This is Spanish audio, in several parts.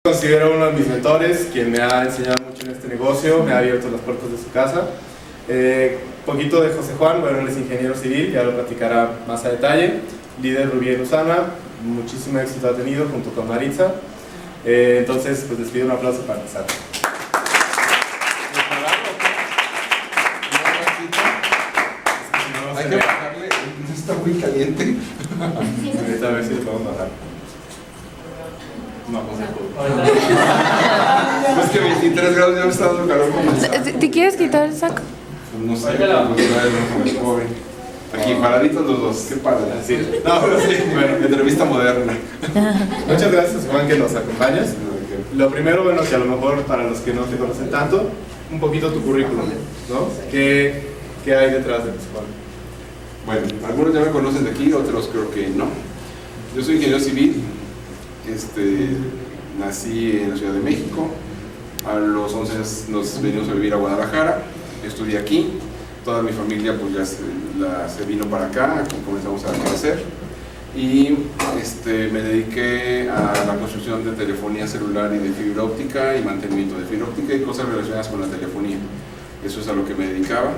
Considero uno de mis mentores, quien me ha enseñado mucho en este negocio, me ha abierto las puertas de su casa. Poquito de José Juan, bueno, él es ingeniero civil, ya lo platicará más a detalle. Líder Rubí en Usana, muchísimo éxito ha tenido junto con Maritza. Entonces, pues les pido un aplauso para empezar. Hay que bajarle, no está muy caliente. Ahorita a ver si le podemos bajar. No, no se puede. Es que 23 grados ya me está dando calor como el... ¿Te quieres quitar el saco? No sé, pues pobre. Aquí paraditos los dos, qué padre. Sí. No, pero sí, bueno. Entrevista moderna. Muchas gracias, Juan, que nos acompañas. Lo primero, bueno, que a lo mejor para los que no te conocen tanto, un poquito tu currículum, ¿no? ¿Qué hay detrás de tu Juan? Bueno, algunos ya me conocen de aquí, otros creo que no. Yo soy ingeniero civil. Nací en la Ciudad de México. A los 11 años nos venimos a vivir a Guadalajara. Estudié aquí. Toda mi familia pues ya se vino para acá, comenzamos a crecer. Y me dediqué a la construcción de telefonía celular y de fibra óptica y mantenimiento de fibra óptica y cosas relacionadas con la telefonía. Eso es a lo que me dedicaba.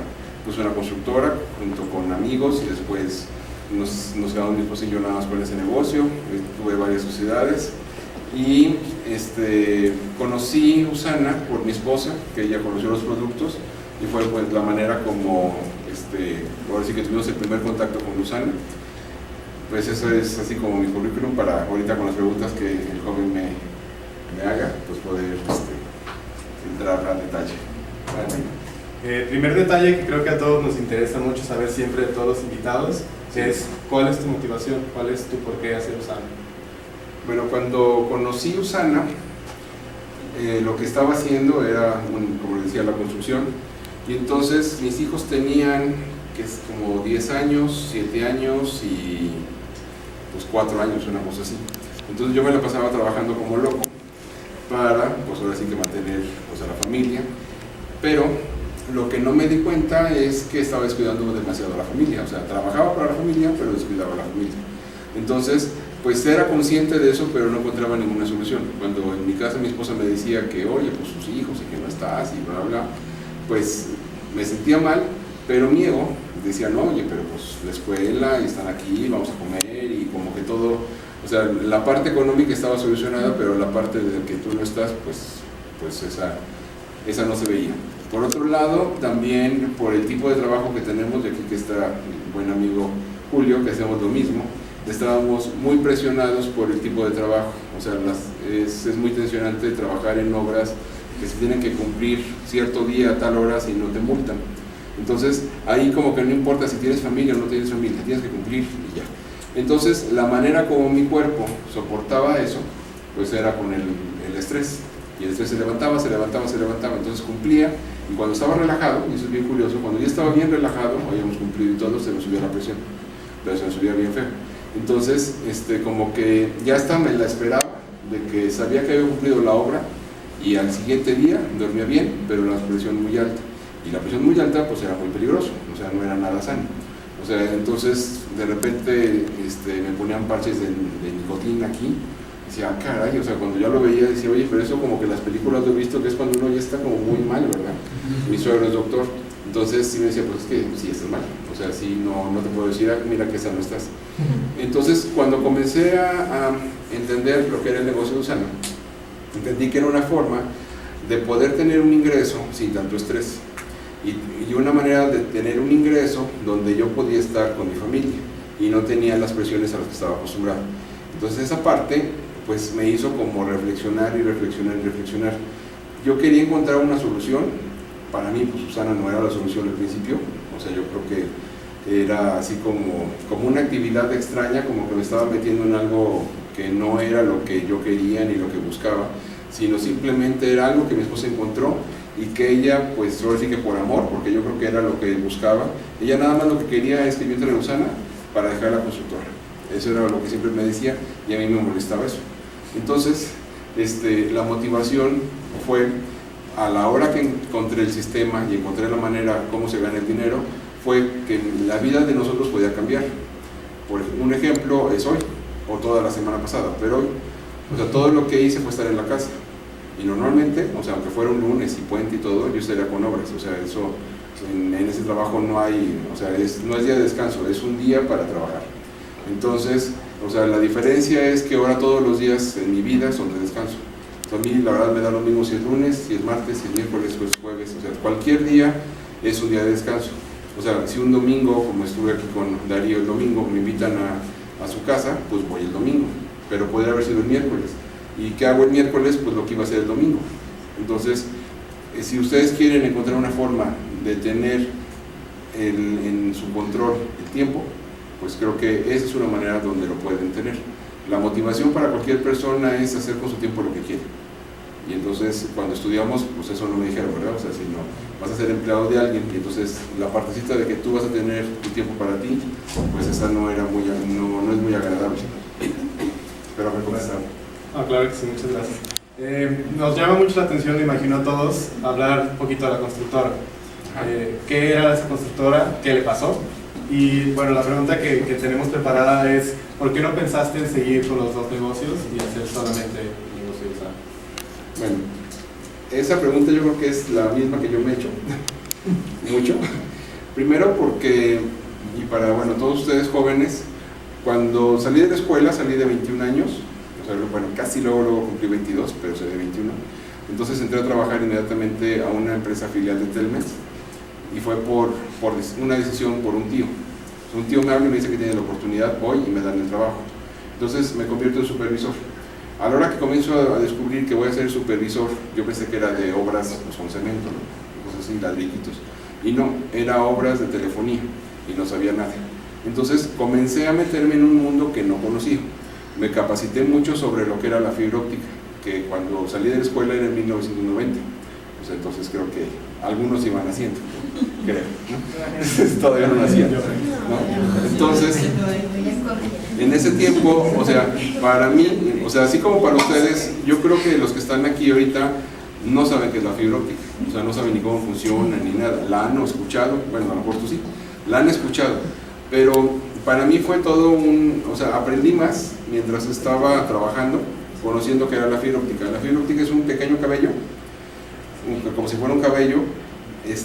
Puse una constructora junto con amigos y después nos quedamos mi esposa y yo nada más con ese negocio. Tuve varias sociedades y conocí Usana por mi esposa, que ella conoció los productos y fue pues la manera como ahora sí que tuvimos el primer contacto con Usana. Pues eso es así como mi currículum para ahorita con las preguntas que el joven me haga, pues poder entrar a detalle. Bueno. Primer detalle que creo que a todos nos interesa mucho saber siempre de todos los invitados es ¿cuál es tu motivación? ¿Cuál es tu por qué hacer Usana? Bueno, cuando conocí Usana, lo que estaba haciendo era, como les decía, la construcción, y entonces mis hijos tenían que es como 10 años, 7 años y pues 4 años, una cosa así. Entonces yo me la pasaba trabajando como loco para, pues ahora sí que mantener pues, a la familia, pero lo que no me di cuenta es que estaba descuidando demasiado a la familia, o sea, trabajaba para la familia, pero descuidaba a la familia. Entonces, pues era consciente de eso, pero no encontraba ninguna solución. Cuando en mi casa mi esposa me decía que, oye, pues sus hijos y que no estás y bla, bla, pues me sentía mal, pero mi ego decía, no, oye, pero pues la escuela y están aquí, vamos a comer y como que todo, o sea, la parte económica estaba solucionada, pero la parte de que tú no estás, pues esa no se veía. Por otro lado, también por el tipo de trabajo que tenemos, de aquí que está mi buen amigo Julio, que hacemos lo mismo, estábamos muy presionados por el tipo de trabajo, o sea, es muy tensionante trabajar en obras que se tienen que cumplir cierto día a tal hora si no te multan. Entonces, ahí como que no importa si tienes familia o no tienes familia, tienes que cumplir y ya. Entonces, la manera como mi cuerpo soportaba eso, pues era con el estrés. Y el estrés se levantaba, entonces cumplía. Y cuando estaba relajado, y eso es bien curioso, cuando ya estaba bien relajado, habíamos cumplido y todo, se me subía la presión, pero se me subía bien feo. Entonces, como que ya hasta me la esperaba, de que sabía que había cumplido la obra, y al siguiente día dormía bien, pero la presión muy alta. Y la presión muy alta pues era muy peligroso, o sea, no era nada sano. O sea, entonces de repente me ponían parches de nicotina aquí, y decía, ah, caray, o sea, cuando yo lo veía decía, oye, pero eso como que las películas lo he visto que es cuando uno ya está como muy mal, ¿verdad? Mi suegro es doctor, entonces sí me decía, pues es que sí estás mal, o sea, sí no te puedo decir, ah, mira que esa no estás. Entonces cuando comencé a entender lo que era el negocio de Usana, entendí que era una forma de poder tener un ingreso sin tanto estrés. Y una manera de tener un ingreso donde yo podía estar con mi familia y no tenía las presiones a las que estaba acostumbrado. Entonces esa parte pues me hizo como reflexionar. Yo quería encontrar una solución. Para mí pues Usana no era la solución al principio, o sea, yo creo que era así como una actividad extraña, como que me estaba metiendo en algo que no era lo que yo quería ni lo que buscaba, sino simplemente era algo que mi esposa encontró y que ella, pues ahora sí que por amor, porque yo creo que era lo que buscaba, ella nada más lo que quería es que yo entrara a Usana para dejar la constructora. Eso era lo que siempre me decía y a mí me molestaba eso. Entonces, la motivación fue, a la hora que encontré el sistema y encontré la manera cómo se gana el dinero, fue que la vida de nosotros podía cambiar. Por un ejemplo es hoy, o toda la semana pasada, pero hoy O sea, todo lo que hice fue estar en la casa. Y normalmente, o sea, aunque fuera un lunes y puente y todo, yo estaría con obras. O sea, eso, en ese trabajo no hay, o sea, no es día de descanso, es un día para trabajar. Entonces, o sea, la diferencia es que ahora todos los días en mi vida son de descanso. A mí la verdad me da lo mismo si es lunes, si es martes, si es miércoles o es jueves. O sea, cualquier día es un día de descanso. O sea, si un domingo, como estuve aquí con Darío el domingo, me invitan a su casa, pues voy el domingo. Pero podría haber sido el miércoles. ¿Y qué hago el miércoles? Pues lo que iba a ser el domingo. Entonces, si ustedes quieren encontrar una forma de tener en su control el tiempo, pues creo que esa es una manera donde lo pueden tener. La motivación para cualquier persona es hacer con su tiempo lo que quiere. Y entonces, cuando estudiamos, pues eso no me dijeron, ¿verdad? O sea, si no, vas a ser empleado de alguien, y entonces la partecita de que tú vas a tener tu tiempo para ti, pues esa no es muy agradable. Pero me contestaron. Claro que sí, muchas gracias. Nos llama mucho la atención, me imagino a todos, hablar un poquito de la constructora. ¿Qué era esa constructora? ¿Qué le pasó? Y bueno, la pregunta que tenemos preparada es, ¿por qué no pensaste en seguir con los dos negocios y hacer solamente negocios? Bueno, esa pregunta yo creo que es la misma que yo me he hecho, mucho. Primero porque, y para bueno, todos ustedes jóvenes, cuando salí de la escuela, salí de 21 años, o sea, bueno, casi luego cumplí 22, pero soy de 21. Entonces entré a trabajar inmediatamente a una empresa filial de Telmex, y fue por una decisión por un tío. Un tío me habla y me dice que tiene la oportunidad, voy y me dan el trabajo. Entonces me convierto en supervisor. A la hora que comienzo a descubrir que voy a ser supervisor, yo pensé que era de obras pues, con cemento, ¿no? Cosas así, ladrillitos. Y no, era obras de telefonía y no sabía nada. Entonces comencé a meterme en un mundo que no conocía. Me capacité mucho sobre lo que era la fibra óptica, que cuando salí de la escuela era en 1990. Pues entonces creo que algunos iban haciendo, creo, ¿no? Todavía no nacían, ¿no? Entonces, en ese tiempo, o sea, para mí, o sea, así como para ustedes, yo creo que los que están aquí ahorita no saben qué es la fibra óptica, o sea, no saben ni cómo funciona ni nada. La han escuchado, bueno, a lo mejor tú sí, la han escuchado, pero para mí fue todo o sea, aprendí más mientras estaba trabajando, conociendo qué era la fibra óptica. La fibra óptica es un pequeño cabello, como si fuera un cabello,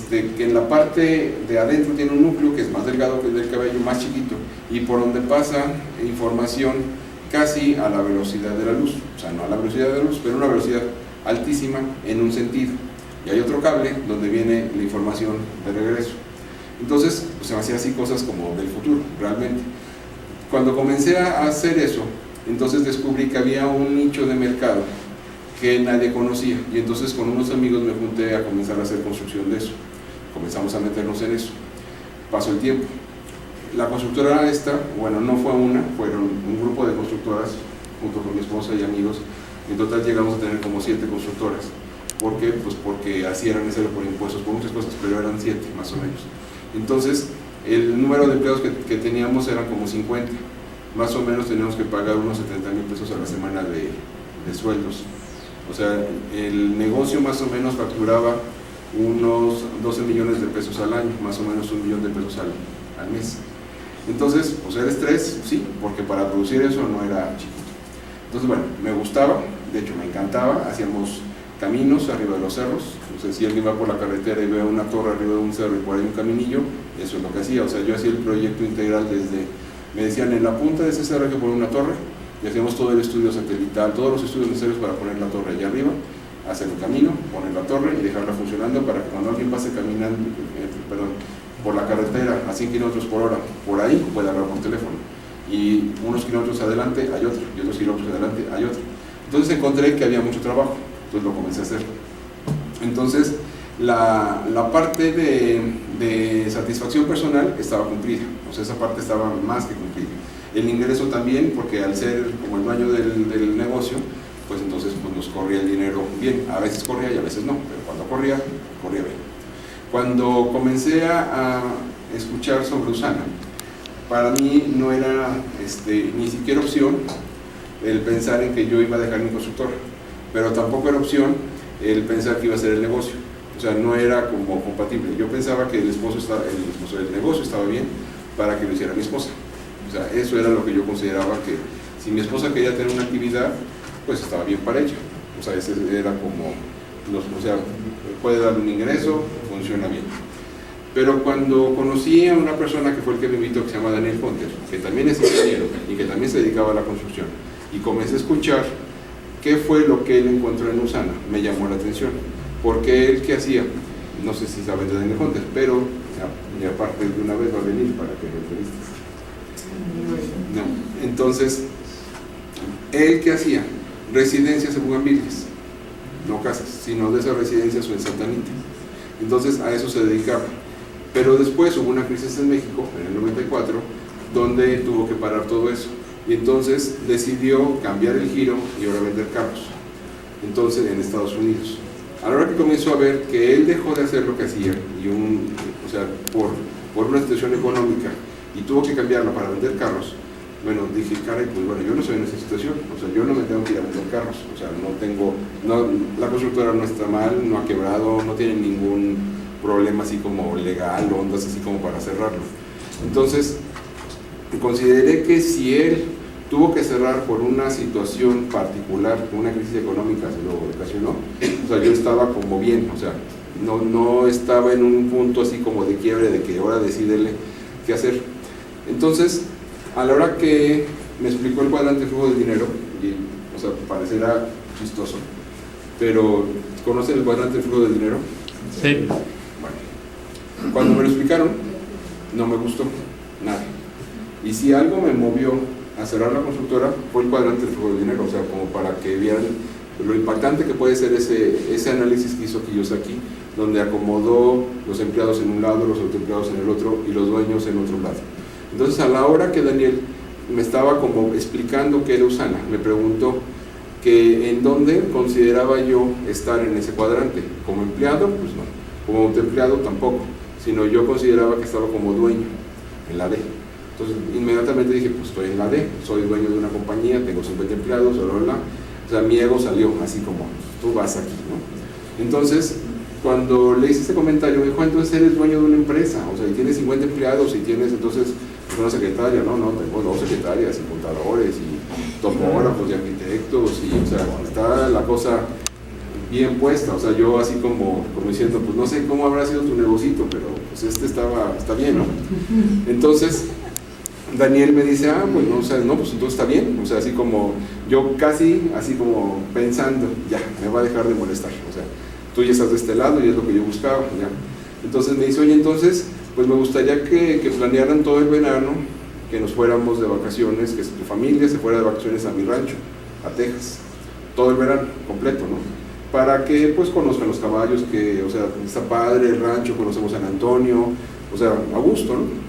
que en la parte de adentro tiene un núcleo que es más delgado que el del cabello, más chiquito, y por donde pasa información casi a la velocidad de la luz, o sea, no a la velocidad de la luz, pero a una velocidad altísima en un sentido. Y hay otro cable donde viene la información de regreso. Entonces, pues, se me hacían así cosas como del futuro, realmente. Cuando comencé a hacer eso, entonces descubrí que había un nicho de mercado que nadie conocía, y entonces con unos amigos me junté a comenzar a hacer construcción de eso. Comenzamos a meternos en eso. Pasó el tiempo. La constructora esta, bueno, no fue una, fueron un grupo de constructoras, junto con mi esposa y amigos. En total llegamos a tener como 7 constructoras. ¿Por qué? Pues porque así era necesario por impuestos, por muchas cosas, pero eran 7 más o menos. Entonces, el número de empleados que teníamos eran como 50. Más o menos teníamos que pagar unos 70,000 pesos a la semana de sueldos. O sea, el negocio más o menos facturaba unos 12 millones de pesos al año, más o menos 1 millón de pesos al mes. Entonces, pues era estrés, sí, porque para producir eso no era chiquito. Entonces, bueno, me gustaba, de hecho me encantaba, hacíamos caminos arriba de los cerros. O sea, si alguien va por la carretera y ve una torre arriba de un cerro y por ahí un caminillo, eso es lo que hacía. O sea, yo hacía el proyecto integral desde, me decían, en la punta de ese cerro hay que poner una torre, y hacíamos todo el estudio satelital, todos los estudios necesarios para poner la torre allá arriba, hacer el camino, poner la torre y dejarla funcionando para que cuando alguien pase caminando, por la carretera a 100 km por hora, por ahí pueda hablar por teléfono. Y unos kilómetros adelante hay otro, y otros kilómetros adelante hay otro. Entonces encontré que había mucho trabajo, entonces lo comencé a hacer. Entonces, la parte de satisfacción personal estaba cumplida, o sea, esa parte estaba más que cumplida. El ingreso también, porque al ser como el dueño del negocio, pues entonces pues nos corría el dinero bien. A veces corría y a veces no, pero cuando corría, corría bien. Cuando comencé a escuchar sobre Usana, para mí no era ni siquiera opción el pensar en que yo iba a dejar mi constructora, pero tampoco era opción el pensar que iba a ser el negocio. O sea, no era como compatible. Yo pensaba que el negocio estaba bien para que lo hiciera mi esposa. O sea, eso era lo que yo consideraba, que si mi esposa quería tener una actividad, pues estaba bien para ella. O sea, ese era como, o sea, puede dar un ingreso, funciona bien. Pero cuando conocí a una persona que fue el que me invitó, que se llama Daniel Fontes, que también es ingeniero y que también se dedicaba a la construcción, y comencé a escuchar qué fue lo que él encontró en Usana, me llamó la atención. Porque él, ¿qué hacía? No sé si saben de Daniel Fontes, pero y aparte de una vez va a venir para que lo entrevistes. No. Entonces, ¿él qué hacía? Residencias en Bugambilias, no casas, sino de esas residencias o en Santa Anita. Entonces, a eso se dedicaba. Pero después hubo una crisis en México, en el 94, donde tuvo que parar todo eso. Y entonces decidió cambiar el giro y ahora vender carros. Entonces, en Estados Unidos. A la hora que comenzó a ver que él dejó de hacer lo que hacía, y o sea, por una situación económica, y tuvo que cambiarla para vender carros, bueno, dije, caray, pues bueno, yo no soy en esa situación, o sea, yo no me tengo que ir a vender carros, o sea, la constructora no está mal, no ha quebrado, no tiene ningún problema así como legal o ondas así como para cerrarlo. Entonces, consideré que si él tuvo que cerrar por una situación particular, una crisis económica se lo ocasionó, o sea, yo estaba como bien, o sea, no estaba en un punto así como de quiebre de que ahora decídele qué hacer. Entonces, a la hora que me explicó el cuadrante de flujo de dinero, y, o sea, parecerá chistoso, pero ¿conocen el cuadrante de flujo de dinero? Sí. Bueno, cuando me lo explicaron, no me gustó nada. Y si algo me movió a cerrar la constructora fue el cuadrante de flujo de dinero, o sea, como para que vieran lo impactante que puede ser ese análisis que hizo Kiyosaki, donde acomodó los empleados en un lado, los autoempleados en el otro y los dueños en otro lado. Entonces, a la hora que Daniel me estaba como explicando qué era Usana, me preguntó que en dónde consideraba yo estar en ese cuadrante. Como empleado, pues no. Como autoempleado tampoco, sino yo consideraba que estaba como dueño en la D. Entonces, inmediatamente dije, pues estoy en la D, soy dueño de una compañía, tengo 50 empleados, bla, bla, bla. O sea, mi ego salió así como, tú vas aquí, ¿no? Entonces, cuando le hice este comentario, me dijo, entonces eres dueño de una empresa, o sea, y tienes 50 empleados y tienes entonces una secretaria, no, tengo 2 secretarias y contadores y topógrafos y arquitectos, y o sea, está la cosa bien puesta, o sea, yo así como diciendo, pues no sé cómo habrá sido tu negocito, pero pues está bien, ¿no? Entonces, Daniel me dice, bueno, o sea, no, pues entonces está bien, o sea, así como, yo casi, así como pensando, ya, me va a dejar de molestar, o sea, tú ya estás de este lado y es lo que yo buscaba, ya. Entonces me dice, oye, entonces, pues me gustaría que planearan todo el verano, que nos fuéramos de vacaciones, que tu familia se fuera de vacaciones a mi rancho, a Texas, todo el verano, completo, ¿no? Para que, pues, conozcan los caballos, que, o sea, está padre el rancho, conocemos San Antonio, o sea, a gusto, ¿no?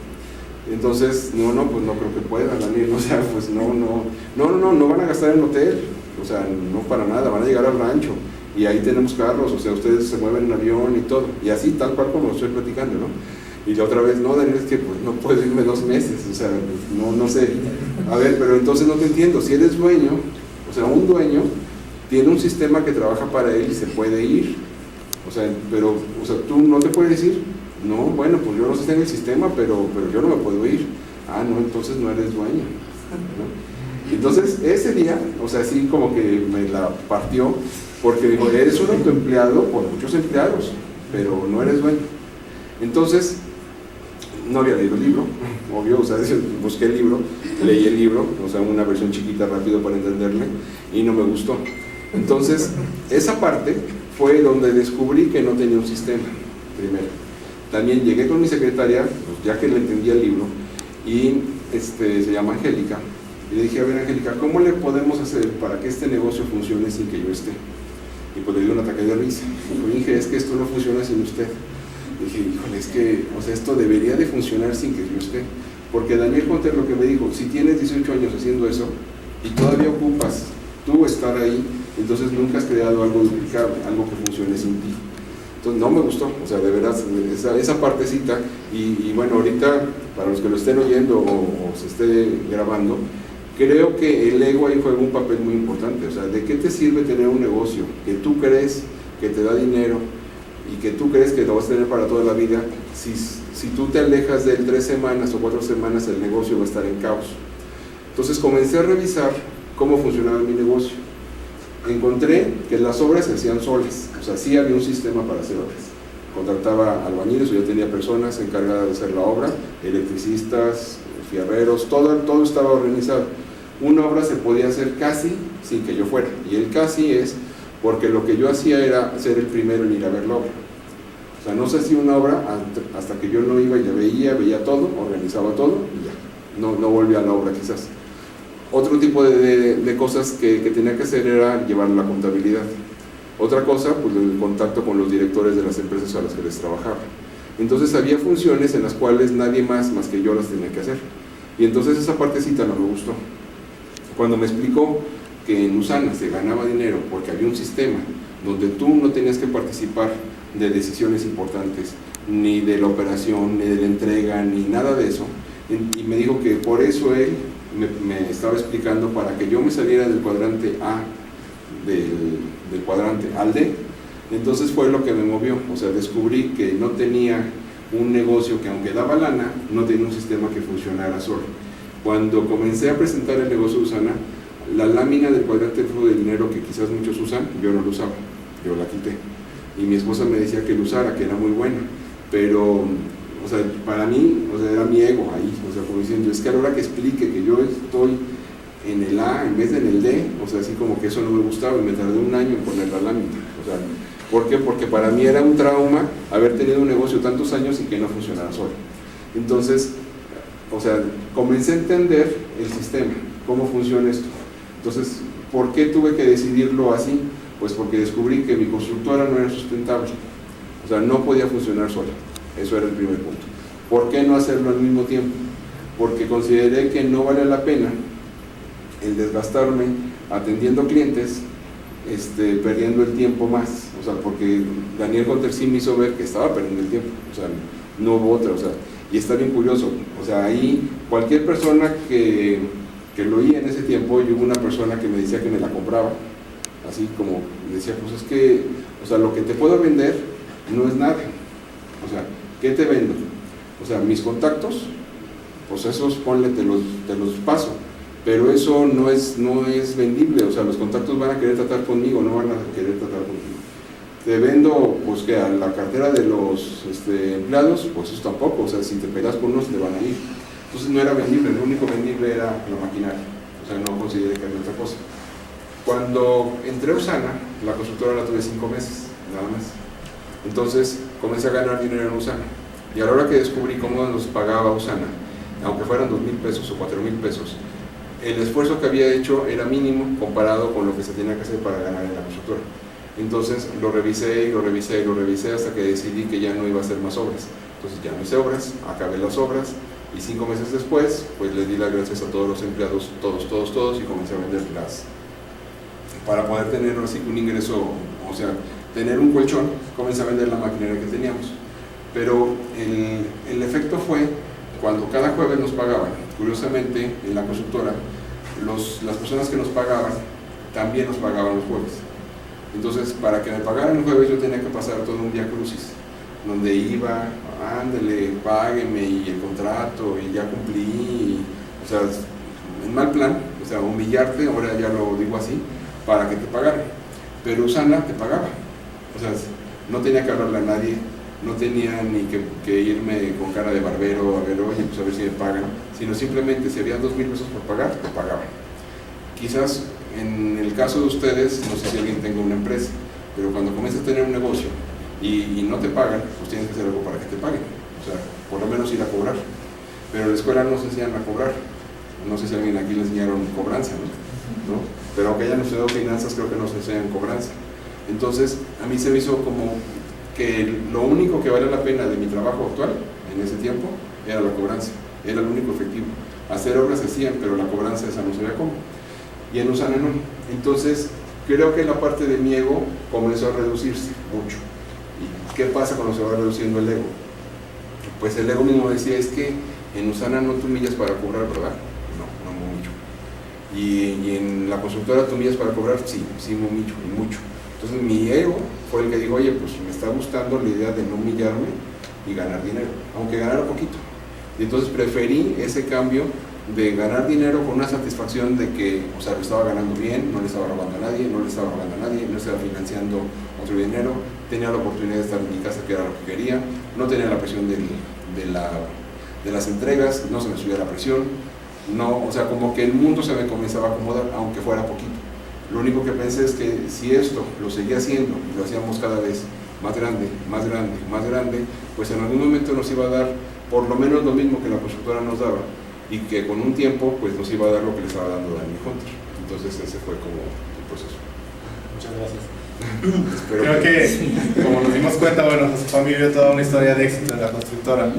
Entonces, pues no creo que puedan, Daniel, o sea, pues no van a gastar en hotel, o sea, no para nada, van a llegar al rancho y ahí tenemos carros, o sea, ustedes se mueven en avión y todo, y así tal cual como lo estoy platicando, ¿no? Y la otra vez, no, Daniel, es que pues no puedo irme 2 meses, o sea, no sé, a ver, pero entonces no te entiendo, si eres dueño, o sea, un dueño tiene un sistema que trabaja para él y se puede ir, o sea, pero, o sea, tú no te puedes ir. No, bueno, pues yo no sé si está en el sistema, pero yo no me puedo ir. No, entonces no eres dueño, ¿no? Entonces, ese día, o sea, así como que me la partió, porque dijo, eres un autoempleado por muchos empleados, pero no eres dueño. Entonces, no había leído el libro, obvio, o sea, busqué el libro, leí el libro, o sea, una versión chiquita, rápido para entenderle, y no me gustó. Entonces, esa parte fue donde descubrí que no tenía un sistema, primero. También llegué con mi secretaria, pues ya que le entendía el libro, y se llama Angélica, y le dije, a ver, Angélica, ¿cómo le podemos hacer para que este negocio funcione sin que yo esté? Y pues le dio un ataque de risa. Dijo, Inge, es que esto no funciona sin usted. Dije, híjole, es que, o sea, esto debería de funcionar sin que yo esté. Porque Daniel Conter lo que me dijo, si tienes 18 años haciendo eso, y todavía ocupas tú estar ahí, entonces nunca has creado algo duplicable, algo que funcione sin ti. Entonces no me gustó, o sea, de verdad, esa partecita, y bueno, ahorita, para los que lo estén oyendo o se esté grabando, creo que el ego ahí juega un papel muy importante. O sea, ¿de qué te sirve tener un negocio que tú crees que te da dinero y que tú crees que lo vas a tener para toda la vida? Si tú te alejas de él 3 semanas o 4 semanas, el negocio va a estar en caos. Entonces comencé a revisar cómo funcionaba mi negocio. encontré que las obras se hacían solas, o sea, sí había un sistema para hacer obras. Contrataba albañiles, o yo tenía personas encargadas de hacer la obra, electricistas, fierreros, todo estaba organizado. Una obra se podía hacer casi sin que yo fuera, y el casi es porque lo que yo hacía era ser el primero en ir a ver la obra. O sea, no se hacía una obra hasta que yo no iba y ya veía todo, organizaba todo y ya, no volvía a la obra quizás. Otro tipo de cosas que tenía que hacer era llevar la contabilidad. Otra cosa, pues el contacto con los directores de las empresas a las que les trabajaba. Entonces había funciones en las cuales nadie más que yo las tenía que hacer. Y entonces esa partecita no me gustó. Cuando me explicó que en Usana se ganaba dinero porque había un sistema donde tú no tenías que participar de decisiones importantes, ni de la operación, ni de la entrega, ni nada de eso, y me dijo que por eso él me estaba explicando para que yo me saliera del cuadrante A del cuadrante al D. Entonces fue lo que me movió, o sea, descubrí que no tenía un negocio que, aunque daba lana, no tenía un sistema que funcionara solo. Cuando comencé a presentar el negocio de Usana, la lámina del cuadrante de flujo de dinero que quizás muchos usan, yo no lo usaba, yo la quité. Y mi esposa me decía que lo usara, que era muy bueno, pero, o sea, para mí, o sea, era mi ego ahí, o sea, como diciendo, es que a la hora que explique que yo estoy en el A en vez de en el D, o sea, así como que eso no me gustaba, y me tardé un año en poner la lámina, o sea, ¿por qué? Porque para mí era un trauma haber tenido un negocio tantos años y que no funcionara solo. Entonces, o sea, comencé a entender el sistema, cómo funciona esto. Entonces, ¿por qué tuve que decidirlo así? Pues porque descubrí que mi constructora no era sustentable, o sea, no podía funcionar sola. Eso era el primer punto. ¿Por qué no hacerlo al mismo tiempo? Porque consideré que no vale la pena el desgastarme atendiendo clientes, perdiendo el tiempo más, o sea, porque Daniel Gunter sí me hizo ver que estaba perdiendo el tiempo, o sea, no hubo otra, o sea, y está bien curioso, o sea, ahí cualquier persona que lo oía en ese tiempo, y hubo una persona que me decía que me la compraba, así como decía, pues es que, o sea, lo que te puedo vender no es nada, o sea, ¿qué te vendo? O sea, mis contactos, pues esos ponle, te los paso, pero eso no es vendible, o sea, los contactos van a querer tratar conmigo, no van a querer tratar contigo. Te vendo, pues que a la cartera de los empleados, pues eso tampoco, o sea, si te peleas con unos te van a ir. Entonces no era vendible, lo único vendible era la maquinaria, o sea, no consideré que había otra cosa. Cuando entré a Usana, la constructora la tuve 5 meses, nada más. Entonces comencé a ganar dinero en Usana, y a la hora que descubrí cómo nos pagaba Usana, aunque fueran 2,000 pesos o 4,000 pesos, el esfuerzo que había hecho era mínimo comparado con lo que se tenía que hacer para ganar en la constructora. Entonces lo revisé hasta que decidí que ya no iba a hacer más obras. Entonces ya no hice obras, acabé las obras, y 5 meses después pues les di las gracias a todos los empleados, todos, y comencé a venderlas para poder tener así un ingreso, o sea, tener un colchón. Comencé a vender la maquinaria que teníamos, pero el efecto fue cuando cada jueves nos pagaban. Curiosamente, en la constructora, las personas que nos pagaban también nos pagaban los jueves. Entonces, para que me pagaran el jueves, yo tenía que pasar todo un vía crucis, donde iba, ándele, págueme, y el contrato, y ya cumplí, o sea, en mal plan, o sea, humillarte, ahora ya lo digo así, para que te pagaran. Pero Usana te pagaba, o sea, no tenía que hablarle a nadie, no tenía ni que irme con cara de barbero a ver, oye, pues a ver si me pagan, sino simplemente si había 2,000 pesos por pagar, te pagaban. Quizás en el caso de ustedes, no sé si alguien tenga una empresa, pero cuando comienzas a tener un negocio y no te pagan, pues tienes que hacer algo para que te paguen, o sea, por lo menos ir a cobrar. Pero en la escuela no se enseñan a cobrar, no sé si a alguien aquí le enseñaron cobranza, ¿no? Pero aunque hayan estudiado finanzas, creo que no se enseñan cobranza. Entonces, a mí se me hizo como que lo único que vale la pena de mi trabajo actual, en ese tiempo, era la cobranza, era lo único efectivo. Hacer obras se hacían, pero la cobranza esa no sabía cómo. Y en Usana no. Entonces, creo que la parte de mi ego comenzó a reducirse mucho. ¿Y qué pasa cuando se va reduciendo el ego? Pues el ego mismo decía, es que en Usana no te humillas para cobrar, ¿verdad? No me humillo. Y en la constructora te humillas para cobrar, sí me humillo, y mucho. Entonces mi ego fue el que dijo, oye, pues me está gustando la idea de no humillarme y ganar dinero, aunque ganara poquito. Y entonces preferí ese cambio de ganar dinero con una satisfacción de que, o sea, lo estaba ganando bien, no le estaba robando a nadie, no estaba financiando otro dinero, tenía la oportunidad de estar en mi casa, que era lo que quería, no tenía la presión de las entregas, no se me subía la presión, no, o sea, como que el mundo se me comenzaba a acomodar, aunque fuera poquito. Lo único que pensé es que si esto lo seguía haciendo y lo hacíamos cada vez más grande, pues en algún momento nos iba a dar por lo menos lo mismo que la constructora nos daba, y que con un tiempo pues nos iba a dar lo que le estaba dando Daniel Hunter. Entonces ese fue como el proceso. Muchas gracias. Creo que, como nos dimos cuenta, bueno, José Juan vivió toda una historia de éxito en la constructora,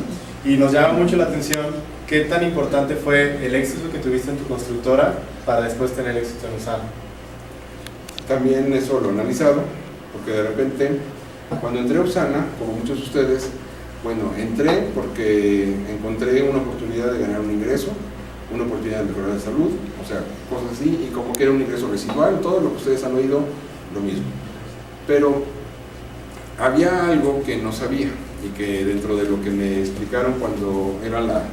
y nos llama mucho la atención qué tan importante fue el éxito que tuviste en tu constructora para después tener éxito en Usana. También eso lo he analizado, porque de repente, cuando entré a Usana, como muchos de ustedes, bueno, entré porque encontré una oportunidad de ganar un ingreso, una oportunidad de mejorar la salud, o sea, cosas así, y como que era un ingreso residual, todo lo que ustedes han oído, lo mismo. Pero había algo que no sabía, y que dentro de lo que me explicaron cuando era la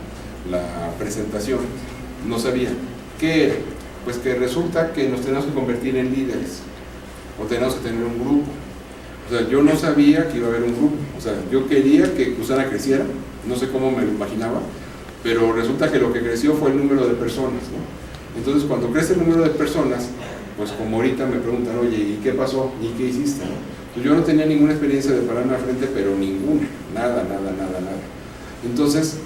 presentación, no sabía. ¿Qué era? Pues que resulta que nos tenemos que convertir en líderes, o tenemos que tener un grupo. O sea, yo no sabía que iba a haber un grupo, o sea, yo quería que Usana creciera, no sé cómo me lo imaginaba, pero resulta que lo que creció fue el número de personas, ¿no? Entonces, cuando crece el número de personas, pues como ahorita me preguntan, oye, ¿y qué pasó? ¿Y qué hiciste? Pues yo no tenía ninguna experiencia de pararme al frente, pero ninguna, nada. Entonces,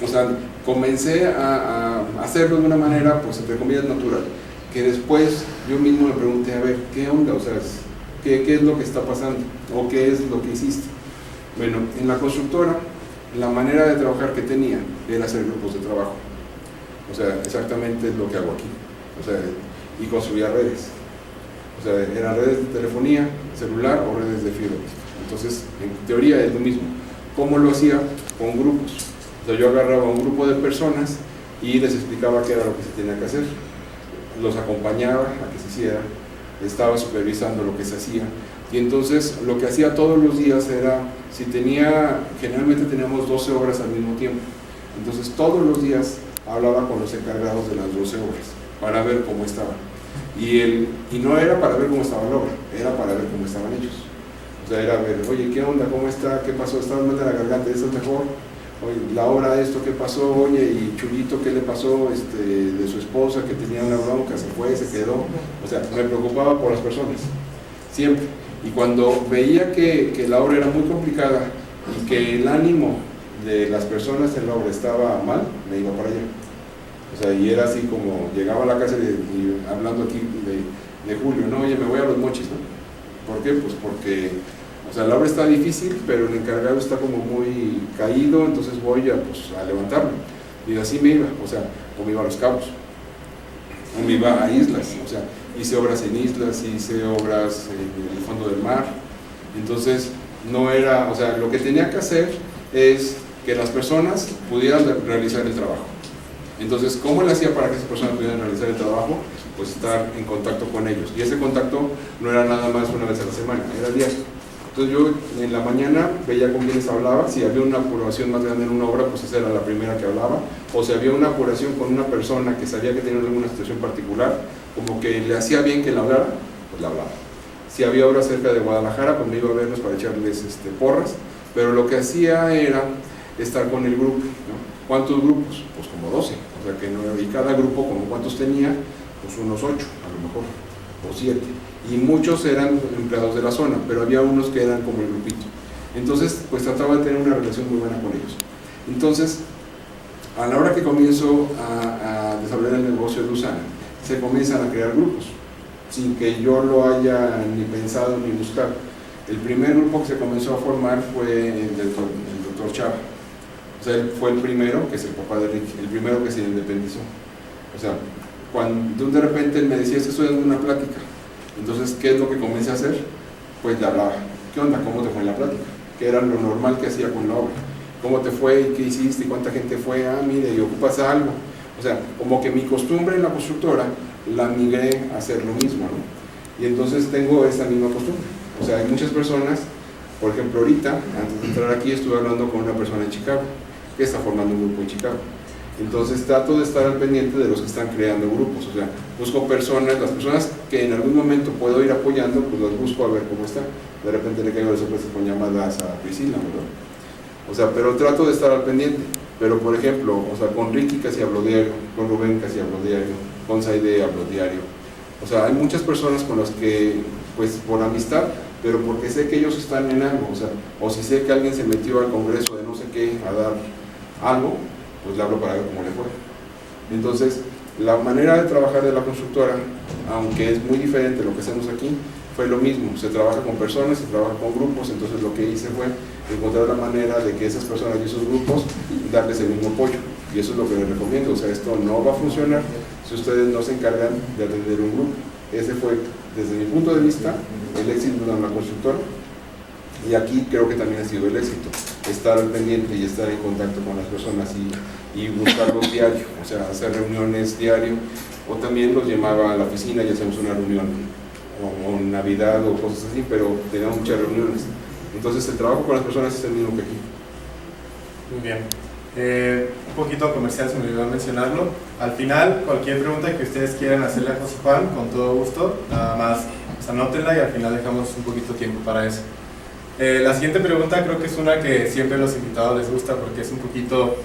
o sea, comencé a hacerlo de una manera, pues entre comillas, natural, que después yo mismo me pregunté, a ver, ¿qué onda? O sea, ¿qué es lo que está pasando? ¿O qué es lo que hiciste? Bueno, en la constructora, la manera de trabajar que tenía era hacer grupos de trabajo. O sea, exactamente es lo que hago aquí. O sea, y construía redes. O sea, eran redes de telefonía, celular o redes de fibra. Entonces, en teoría es lo mismo. ¿Cómo lo hacía? Con grupos. O sea, yo agarraba a un grupo de personas y les explicaba qué era lo que se tenía que hacer. Los acompañaba a que se hiciera, estaba supervisando lo que se hacía, y entonces lo que hacía todos los días era, generalmente teníamos 12 obras al mismo tiempo, entonces todos los días hablaba con los encargados de las 12 obras para ver cómo estaban, y no era para ver cómo estaba la obra, era para ver cómo estaban ellos. O sea, era ver, oye, ¿qué onda? ¿Cómo está? ¿Qué pasó? ¿Estás mal de la garganta? ¿Estás mejor? Oye, la obra, esto, ¿qué pasó? Oye, y Chulito, ¿qué le pasó de su esposa que tenía una bronca? ¿Se fue? ¿Se quedó? O sea, me preocupaba por las personas, siempre. Y cuando veía que la obra era muy complicada y que el ánimo de las personas en la obra estaba mal, me iba para allá. O sea, y era así como llegaba a la casa y hablando aquí de Julio, no, oye, me voy a Los Mochis, ¿no? ¿Por qué? Pues porque, o sea, la obra está difícil, pero el encargado está como muy caído, entonces voy a levantarlo. Y así me iba, o sea, o me iba a Los Cabos, o me iba a islas, o sea, hice obras en islas, hice obras en el fondo del mar. Entonces, no era, o sea, lo que tenía que hacer es que las personas pudieran realizar el trabajo. Entonces, ¿cómo le hacía para que esas personas pudieran realizar el trabajo? Pues estar en contacto con ellos. Y ese contacto no era nada más una vez a la semana, era diario. Entonces yo en la mañana veía con quiénes hablaba, si había una apuración más grande en una obra, pues esa era la primera que hablaba, o si había una apuración con una persona que sabía que tenía alguna situación particular, como que le hacía bien que le hablara, pues le hablaba. Si había obra cerca de Guadalajara, pues me iba a verlos para echarles porras, pero lo que hacía era estar con el grupo, ¿no? ¿Cuántos grupos? Pues como 12, o sea que no, y cada grupo como cuántos tenía, pues unos 8 a lo mejor, o 7. Y muchos eran empleados de la zona, pero había unos que eran como el grupito. Entonces, pues trataba de tener una relación muy buena con ellos. Entonces, a la hora que comienzo a desarrollar el negocio de Usana, se comienzan a crear grupos, sin que yo lo haya ni pensado ni buscado. El primer grupo que se comenzó a formar fue el doctor Chava. O sea, él fue el primero, que es el papá de Ricky, el primero que se independizó. O sea, cuando de repente él me decía, estoy dando una plática. Entonces, ¿qué es lo que comencé a hacer? Pues le hablaba, ¿qué onda? ¿Cómo te fue en la plática? ¿Qué era lo normal que hacía con la obra? ¿Cómo te fue? ¿Y qué hiciste? ¿Y cuánta gente fue? Ah, mire, ¿y ocupas algo? O sea, como que mi costumbre en la constructora la migré a hacer lo mismo, ¿no? Y entonces tengo esa misma costumbre. O sea, hay muchas personas, por ejemplo, ahorita, antes de entrar aquí, estuve hablando con una persona en Chicago, que está formando un grupo en Chicago. Entonces trato de estar al pendiente de los que están creando grupos, o sea, busco personas, las personas que en algún momento puedo ir apoyando, pues las busco a ver cómo están. De repente le caigo de sorpresa con llamadas a Priscila, ¿verdad? O sea, pero trato de estar al pendiente. Pero por ejemplo, o sea, con Ricky casi hablo diario, con Rubén casi hablo diario, con Saide hablo diario. O sea, hay muchas personas con las que, pues por amistad, pero porque sé que ellos están en algo, o sea, o si sé que alguien se metió al congreso de no sé qué a dar algo, pues le hablo para ver cómo le fue. Entonces, la manera de trabajar de la constructora, aunque es muy diferente a lo que hacemos aquí, fue lo mismo, se trabaja con personas, se trabaja con grupos. Entonces lo que hice fue encontrar la manera de que esas personas y esos grupos darles el mismo apoyo, y eso es lo que les recomiendo. O sea, esto no va a funcionar si ustedes no se encargan de atender un grupo. Ese fue, desde mi punto de vista, el éxito de la constructora, y aquí creo que también ha sido el éxito, estar al pendiente y estar en contacto con las personas y buscarlos diario, o sea, hacer reuniones diario, o también los llamaba a la oficina y hacemos una reunión, o en Navidad o cosas así, pero teníamos muchas reuniones. Entonces el trabajo con las personas es el mismo que aquí. Muy bien. Un poquito comercial, se me olvidó mencionarlo. Al final, cualquier pregunta que ustedes quieran hacerle a José Juan, con todo gusto, nada más pues, anótenla y al final dejamos un poquito de tiempo para eso. La siguiente pregunta creo que es una que siempre a los invitados les gusta, porque es un poquito,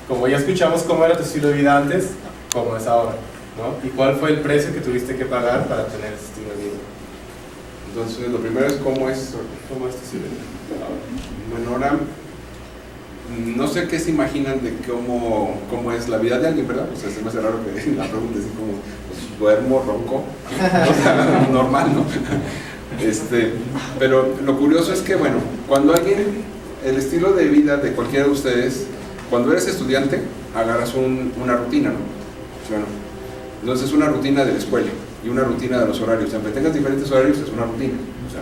como ya escuchamos cómo era tu estilo de vida antes, cómo es ahora, ¿no? ¿Y cuál fue el precio que tuviste que pagar para tener ese estilo de vida? Entonces lo primero es cómo es tu estilo de vida ahora. Bueno, ahora no sé qué se imaginan de cómo es la vida de alguien, ¿verdad? O sea, se me hace raro que la pregunta así como, pues, duermo, ronco, o sea, normal, ¿no? Pero lo curioso es que, bueno, cuando alguien, el estilo de vida de cualquiera de ustedes, cuando eres estudiante, agarras una rutina, ¿no? Bueno, entonces una rutina de la escuela y una rutina de los horarios, aunque tengas diferentes horarios, es una rutina, o sea,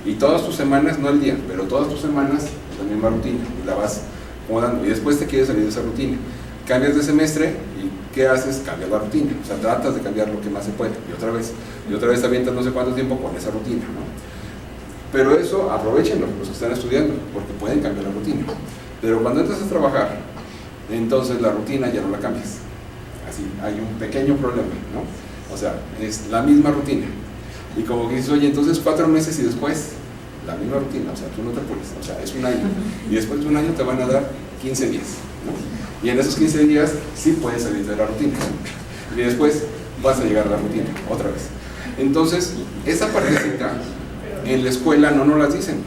y todas tus semanas, no el día, pero todas tus semanas, la misma rutina, y la vas acomodando, y después te quieres salir de esa rutina, cambias de semestre, y ¿qué haces? Cambias la rutina, o sea, tratas de cambiar lo que más se puede, y otra vez te avientas no sé cuánto tiempo con esa rutina, ¿no? Pero eso, aprovechenlo, los que están estudiando, porque pueden cambiar la rutina, pero cuando entras a trabajar, entonces la rutina ya no la cambias, así, hay un pequeño problema, ¿no? O sea, es la misma rutina, y como que dices, oye, entonces 4 meses y después, la misma rutina, o sea, tú no te apures, o sea, es un año, y después de un año te van a dar 15 días, ¿no? Y en esos 15 días sí puedes salir de la rutina, y después vas a llegar a la rutina, otra vez. Entonces, esa partecita, en la escuela no nos las dicen,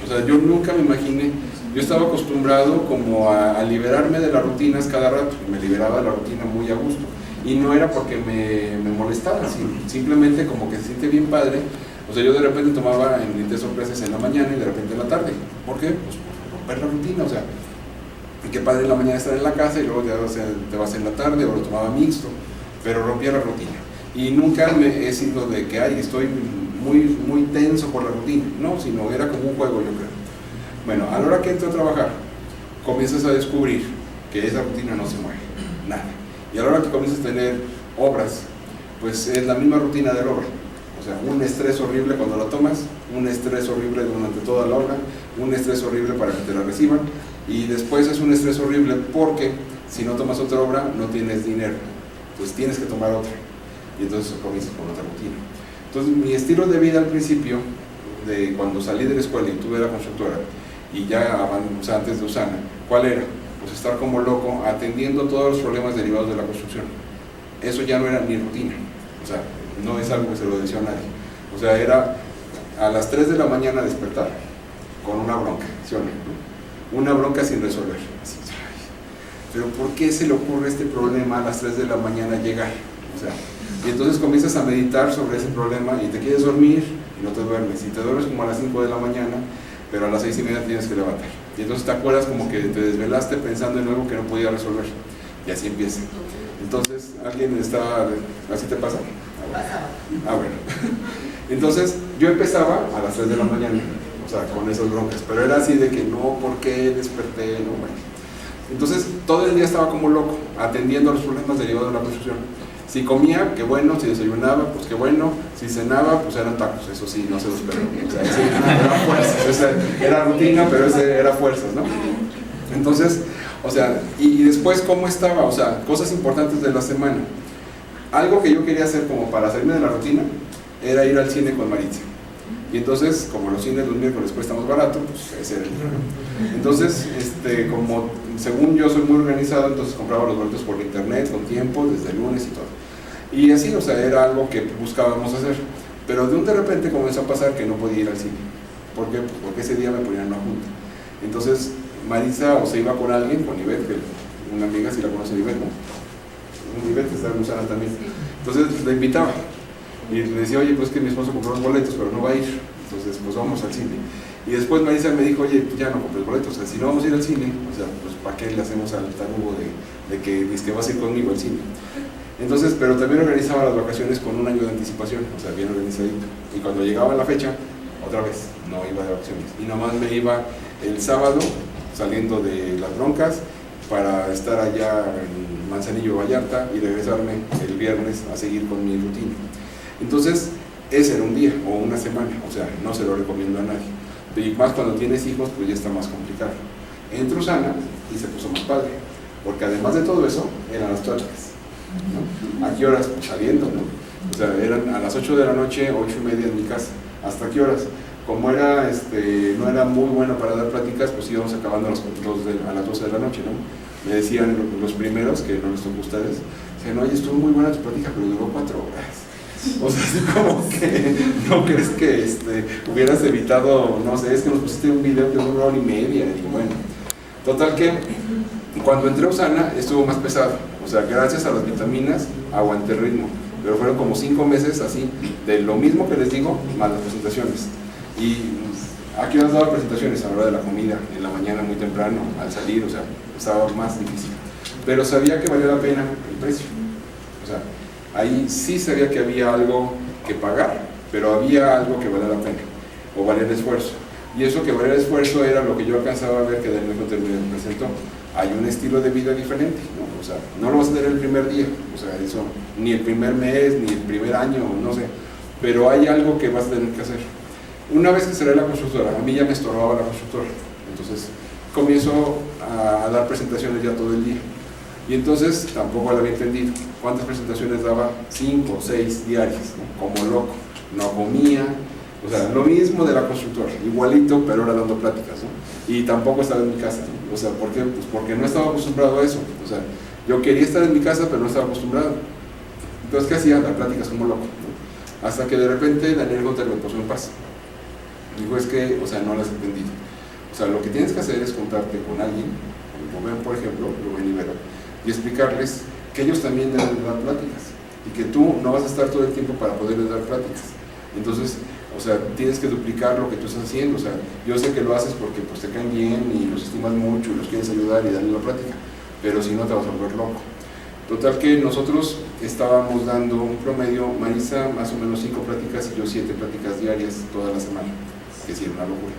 o sea, yo nunca me imaginé, yo estaba acostumbrado como a liberarme de las rutinas cada rato, y me liberaba de la rutina muy a gusto, y no era porque me molestaba, simplemente como que se siente bien padre. O sea, yo de repente tomaba en intenso clases en la mañana y de repente en la tarde. ¿Por qué? Pues por romper la rutina, o sea, qué padre en la mañana estar en la casa y luego ya, o sea, te vas en la tarde, o lo tomaba mixto, pero rompía la rutina. Y nunca me he sido de que, ay, estoy muy tenso por la rutina, no, sino era como un juego, yo creo. Bueno, a la hora que entro a trabajar, comienzas a descubrir que esa rutina no se mueve, nada. Y a la hora que comienzas a tener obras, pues es la misma rutina de la obra. O sea, un estrés horrible cuando la tomas, un estrés horrible durante toda la obra, un estrés horrible para que te la reciban, y después es un estrés horrible porque si no tomas otra obra no tienes dinero, pues tienes que tomar otra, y entonces comienzas con otra rutina. Entonces mi estilo de vida al principio, de cuando salí de la escuela y tuve la constructora, y ya o sea, antes de Usana, ¿cuál era? Pues estar como loco atendiendo todos los problemas derivados de la construcción. Eso ya no era ni rutina, o sea, no es algo que se lo decía a nadie. O sea, era a las 3 de la mañana despertar con una bronca, ¿sí o no? Una bronca sin resolver. Así, pero ¿por qué se le ocurre este problema a las 3 de la mañana llegar? O sea, y entonces comienzas a meditar sobre ese problema y te quieres dormir y no te duermes. Y te duermes como a las 5 de la mañana, pero a las 6:30 tienes que levantar. Y entonces te acuerdas como que te desvelaste pensando en algo que no podías resolver. Y así empieza. Entonces, ¿alguien está... ¿Así te pasa? Ah, bueno. Entonces, yo empezaba a las 3 de la mañana, o sea, con esas broncas, pero era así de que no, ¿por qué desperté? No, bueno. Entonces, todo el día estaba como loco, atendiendo los problemas derivados de la construcción. Si comía, qué bueno; si desayunaba, pues qué bueno; si cenaba, pues eran tacos, eso sí, no se los perdón. O sea, ese era fuerzas, esa era rutina, pero ese era fuerzas, ¿no? Entonces, O sea, y después, ¿cómo estaba? O sea, cosas importantes de la semana. Algo que yo quería hacer como para salirme de la rutina era ir al cine con Maritza. Y entonces, como los cines los miércoles cuestan más barato, pues ese era el plan. Entonces, como según yo soy muy organizado, entonces compraba los boletos por internet, con tiempo, desde el lunes y todo. Y así, o sea, era algo que buscábamos hacer. Pero de repente comenzó a pasar que no podía ir al cine. ¿Por qué? Pues porque ese día me ponían una junta. Entonces, Maritza o se iba con alguien, con Ivette, que una amiga, si la conoce, Ivette, ¿no? Ivette está en Usana también. Entonces la invitaba y le decía, oye, pues que mi esposo compró los boletos, pero no va a ir. Entonces, pues vamos al cine. Y después Maritza me dijo, oye, pues ya no compré boletos, o sea, si no vamos a ir al cine, o sea, pues ¿para qué le hacemos al tarugo de que dice que vas a ir conmigo al cine? Entonces, pero también organizaba las vacaciones con un año de anticipación, o sea, bien organizadito. Y cuando llegaba la fecha, otra vez, no iba de vacaciones. Y nada más me iba el sábado, saliendo de Las Broncas, para estar allá en Manzanillo, Vallarta, y regresarme el viernes a seguir con mi rutina. Entonces, ese era un día o una semana, o sea, no se lo recomiendo a nadie. Y más cuando tienes hijos, pues ya está más complicado. Entró Usana y se puso más padre, porque además de todo eso, eran las pláticas, ¿no? ¿A qué horas? Pues saliendo, ¿no? O sea, eran a las 8 de la noche, 8:30 en mi casa. ¿Hasta qué horas? Como era, no era muy bueno para dar pláticas, pues íbamos acabando a las 12 de la noche, ¿no? Me decían los primeros, que no les tocó a ustedes, decían, oye, estuvo muy buena tu plática, pero duró 4 horas. O sea, así como que no crees que hubieras evitado, no sé, es que nos pusiste un video que duró 1 hora y media, y bueno. Total que cuando entré a Usana estuvo más pesado, o sea, gracias a las vitaminas aguanté el ritmo, pero fueron como 5 meses así, de lo mismo que les digo, más las presentaciones. Y aquí nos daba presentaciones a la hora de la comida, en la mañana muy temprano, al salir, o sea, estaba más difícil. Pero sabía que valía la pena el precio, o sea, ahí sí sabía que había algo que pagar, pero había algo que valía la pena, o valía el esfuerzo. Y eso que valía el esfuerzo era lo que yo alcanzaba a ver que Daniel Contreras me presentó. Hay un estilo de vida diferente, ¿no? O sea, no lo vas a tener el primer día, o sea, eso, ni el primer mes, ni el primer año, no sé, pero hay algo que vas a tener que hacer. Una vez que cerré la constructora, a mí ya me estorbaba la constructora, entonces comienzo a dar presentaciones ya todo el día. Y entonces tampoco lo había entendido. ¿Cuántas presentaciones daba? 5 o 6 diarias, ¿no? Como loco. No comía, o sea, lo mismo de la constructora, igualito, pero ahora dando pláticas, ¿no? Y tampoco estaba en mi casa, ¿no? O sea, ¿por qué? Pues porque no estaba acostumbrado a eso. O sea, yo quería estar en mi casa, pero no estaba acostumbrado. Entonces, ¿qué hacía? Dar pláticas como loco, ¿no? Hasta que de repente Daniel Gonter me puso en paz. Dijo, es que, o sea, no lo has entendido. O sea, lo que tienes que hacer es juntarte con alguien, como Rubén, por ejemplo, Rubén Ibero, y explicarles que ellos también deben dar pláticas y que tú no vas a estar todo el tiempo para poderles dar pláticas. Entonces, o sea, tienes que duplicar lo que tú estás haciendo. O sea, yo sé que lo haces porque pues te caen bien y los estimas mucho y los quieres ayudar y darle la plática, pero si no te vas a volver loco. Total que nosotros estábamos dando un promedio, Marisa más o menos 5 pláticas y yo 7 pláticas diarias toda la semana, que sí era una locura.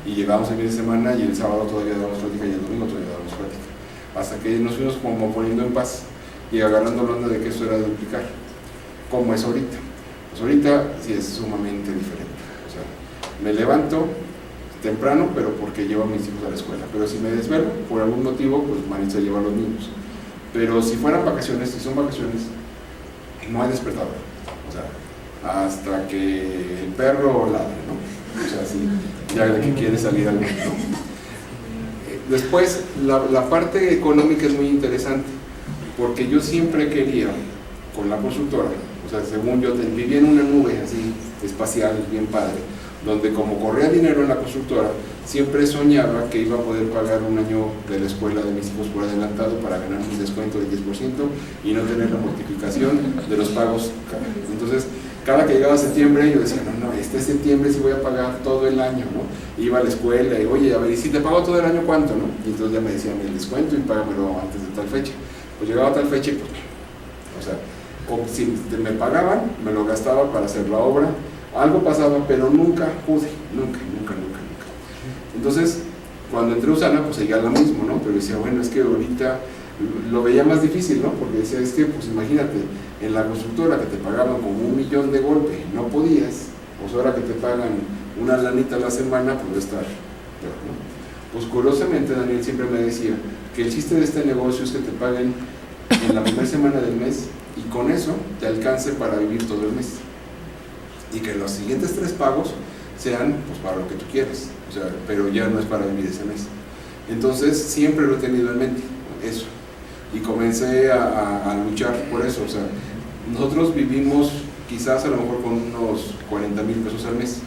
Y llegábamos el fin de semana y el sábado todavía dábamos plática y el domingo todavía dábamos plática. Hasta que nos fuimos como poniendo en paz y agarrando la onda de que eso era de duplicar, como es ahorita. Pues ahorita sí es sumamente diferente. O sea, me levanto temprano, pero porque llevo a mis hijos a la escuela. Pero si me desvelo, por algún motivo, pues Maritza lleva a los niños. Pero si fueran vacaciones, si son vacaciones, no hay despertador. O sea, hasta que el perro ladre, ¿no? O sea, sí, ya de que quiere salir al mundo, ¿no? Después, la parte económica es muy interesante, porque yo siempre quería, con la constructora, o sea, según yo vivía en una nube así, espacial, bien padre, donde como corría dinero en la constructora, siempre soñaba que iba a poder pagar un año de la escuela de mis hijos por adelantado para ganar un descuento del 10% y no tener la mortificación de los pagos. Entonces, cada que llegaba septiembre, yo decía, no, este septiembre sí voy a pagar todo el año, ¿no? Iba a la escuela y, oye, a ver, ¿y si te pago todo el año cuánto, no? Y entonces ya me decían el descuento y págamelo antes de tal fecha. Pues llegaba a tal fecha y pues, o sea, como si me pagaban, me lo gastaba para hacer la obra, algo pasaba, pero nunca pude, nunca. Entonces, cuando entré a Usana, pues seguía lo mismo, ¿no? Pero decía, bueno, es que ahorita lo veía más difícil, ¿no? Porque decía, es que, pues imagínate, en la constructora que te pagaban como 1 millón de golpe, no podías, pues ahora que te pagan una lanita a la semana, pues va a estar peor, ¿no? Pues curiosamente Daniel siempre me decía que el chiste de este negocio es que te paguen en la primera semana del mes y con eso te alcance para vivir todo el mes. Y que los siguientes 3 pagos sean pues para lo que tú quieras, o sea, pero ya no es para vivir ese mes. Entonces siempre lo he tenido en mente, eso. Y comencé a luchar por eso, o sea, nosotros vivimos quizás a lo mejor con unos 40,000 pesos al mes.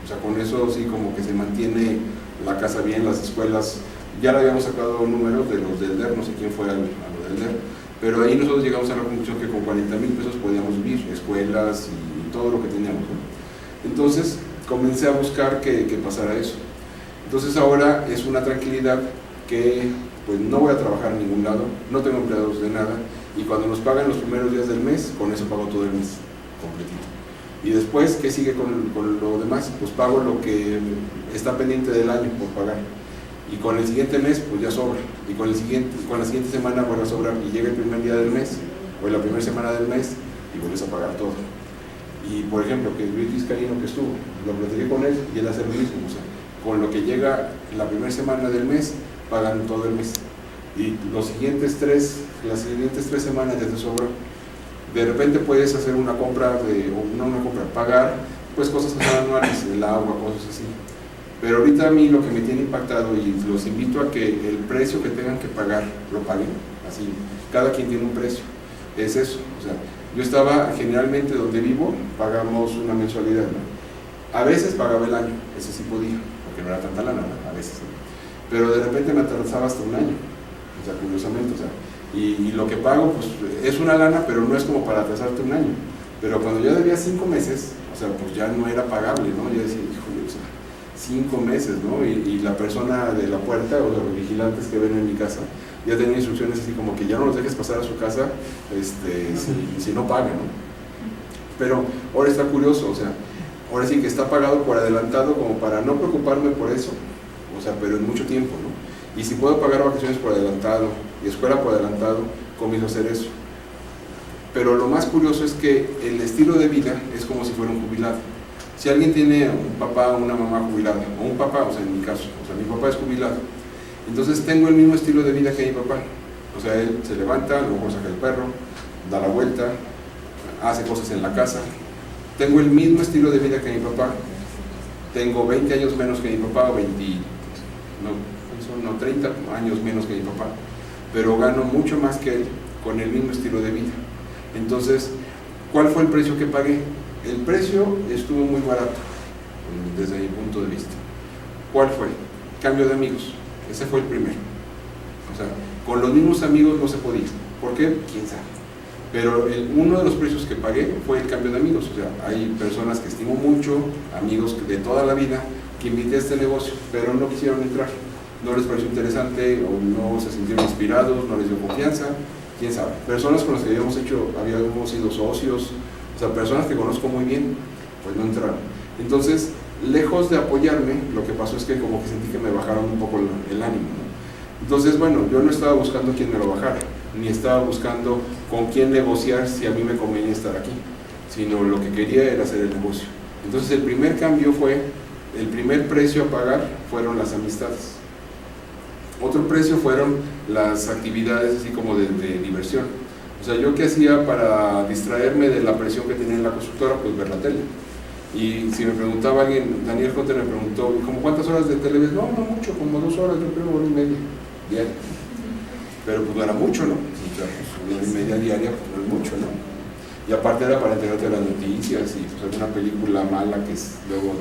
O sea, con eso sí como que se mantiene la casa bien, las escuelas. Ya le habíamos sacado números de los del DER, no sé quién fue a lo del DER, pero ahí nosotros llegamos a la conclusión que con 40,000 pesos podíamos vivir, escuelas y todo lo que teníamos, ¿no? Entonces comencé a buscar que pasara eso. Entonces ahora es una tranquilidad que pues no voy a trabajar en ningún lado, no tengo empleados de nada, y cuando nos pagan los primeros días del mes, con eso pago todo el mes completito. Y después, ¿qué sigue con lo demás? Pues pago lo que está pendiente del año por pagar. Y con el siguiente mes, pues ya sobra. Y con la siguiente semana vuelve a sobrar. Y llega el primer día del mes, o la primera semana del mes, y vuelves a pagar todo. Y por ejemplo, que Luis Vizcaíno que estuvo, lo platiqué con él y él hace lo mismo. O sea, con lo que llega la primera semana del mes, pagan todo el mes. Y las siguientes 3 semanas ya te sobra. De repente puedes hacer una compra, pagar pues cosas que son anuales, el agua, cosas así. Pero ahorita a mí lo que me tiene impactado, y los invito a que el precio que tengan que pagar, lo paguen, así, cada quien tiene un precio, es eso. O sea, yo estaba, generalmente donde vivo, pagamos una mensualidad, ¿no? A veces pagaba el año, ese sí podía, porque no era tanta lana, ¿no? A veces, ¿no? Pero de repente me atrasaba hasta un año, o sea, curiosamente, o sea, y lo que pago pues es una lana, pero no es como para atrasarte un año. Pero cuando yo debía 5 meses, o sea, pues ya no era pagable, ¿no? Yo decía, híjole, o sea, 5 meses, ¿no? Y la persona de la puerta o los vigilantes que ven en mi casa ya tenía instrucciones así como que ya no los dejes pasar a su casa si no pagan, ¿no? Pero ahora está curioso, o sea, ahora sí que está pagado por adelantado como para no preocuparme por eso, o sea, pero en mucho tiempo, ¿no? Y si puedo pagar vacaciones por adelantado y escuela por adelantado, comienzo a hacer eso. Pero lo más curioso es que el estilo de vida es como si fuera un jubilado. Si alguien tiene un papá o una mamá jubilada, o un papá, o sea, en mi caso, o sea, mi papá es jubilado, entonces tengo el mismo estilo de vida que mi papá. O sea, él se levanta, luego saca el perro, da la vuelta, hace cosas en la casa. Tengo el mismo estilo de vida que mi papá. Tengo 20 años menos que mi papá, o 30 años menos que mi papá, pero gano mucho más que él con el mismo estilo de vida. Entonces, ¿cuál fue el precio que pagué? El precio estuvo muy barato desde mi punto de vista. ¿Cuál fue? Cambio de amigos. Ese fue el primero. O sea, con los mismos amigos no se podía. ¿Por qué? ¿Quién sabe? Pero uno de los precios que pagué fue el cambio de amigos. O sea, hay personas que estimo mucho, amigos de toda la vida, que invité a este negocio, pero no quisieron entrar. No les pareció interesante, o no se sintieron inspirados, no les dio confianza, quién sabe. Personas con las que habíamos sido socios, o sea, personas que conozco muy bien, pues no entraron. Entonces, lejos de apoyarme, lo que pasó es que como que sentí que me bajaron un poco el ánimo, ¿no? Entonces, bueno, yo no estaba buscando quién me lo bajara, ni estaba buscando con quién negociar si a mí me convenía estar aquí, sino lo que quería era hacer el negocio. Entonces, el primer cambio el primer precio a pagar fueron las amistades. Otro precio fueron las actividades así como de diversión. O sea, ¿yo qué hacía para distraerme de la presión que tenía en la constructora? Pues ver la tele. Y si me preguntaba alguien, Daniel Conte me preguntó, ¿cómo cuántas horas de tele ves? No mucho, como 2 horas, yo creo, 1 hora y media diaria. Pero pues no era mucho, ¿no? O sea, pues 1 hora y media diaria, pues no es mucho, ¿no? Y aparte era para enterarte de las noticias y pues alguna película mala que luego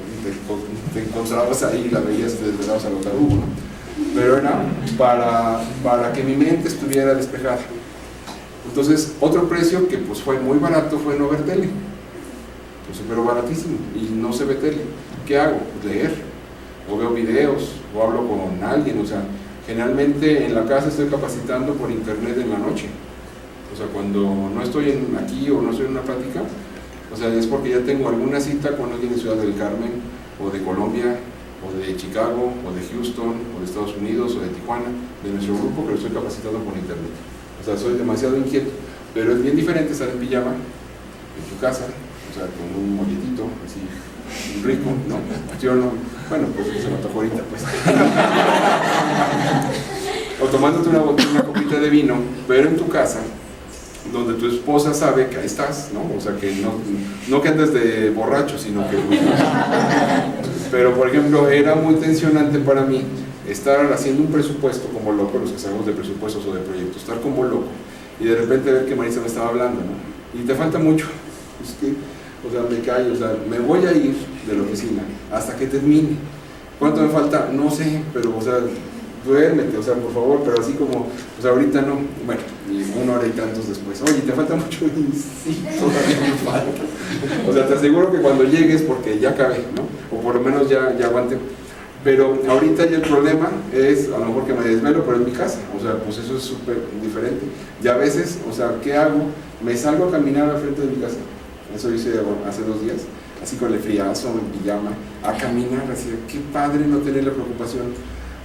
te encontrabas ahí y la veías y te desvelabas a lo tarugo, ¿no? Pero era para que mi mente estuviera despejada. Entonces, otro precio que pues fue muy barato fue no ver tele. Entonces, pero baratísimo, y no se ve tele. ¿Qué hago? Pues leer, o veo videos, o hablo con alguien. O sea, generalmente en la casa estoy capacitando por internet en la noche. O sea, cuando no estoy aquí o no estoy en una plática, o sea, es porque ya tengo alguna cita con alguien de Ciudad del Carmen, o de Colombia, o de Chicago, o de Houston, o de Estados Unidos, o de Tijuana, de nuestro grupo, que lo estoy capacitando por internet. O sea, soy demasiado inquieto, pero es bien diferente estar en pijama, en tu casa, o sea, con un molletito, así, rico, ¿no? ¿Sí o no? Bueno, pues se me tocó ahorita, pues. O tomándote una copita de vino, pero en tu casa, donde tu esposa sabe que ahí estás, ¿no? O sea, que no que andes de borracho, sino que... Pero, por ejemplo, era muy tensionante para mí estar haciendo un presupuesto como loco, los que sabemos de presupuestos o de proyectos, estar como loco, y de repente ver que Marisa me estaba hablando, ¿no? Y te falta mucho, es que, o sea, me callo, o sea, me voy a ir de la oficina hasta que termine. ¿Cuánto me falta? No sé, pero, o sea, duérmete, o sea, por favor, pero así como, pues ahorita no, bueno, y 1 hora y tantos después, oye, ¿te falta mucho? Y sí, todavía me falta. O sea, te aseguro que cuando llegues, porque ya acabé, ¿no? O por lo menos ya aguante. Pero ahorita ya el problema es, a lo mejor que me desvelo, pero en mi casa, o sea, pues eso es súper diferente. Y a veces, o sea, ¿qué hago? Me salgo a caminar al frente de mi casa, eso hice hace 2 días, así con el friazo, en pijama, a caminar, así, qué padre no tener la preocupación,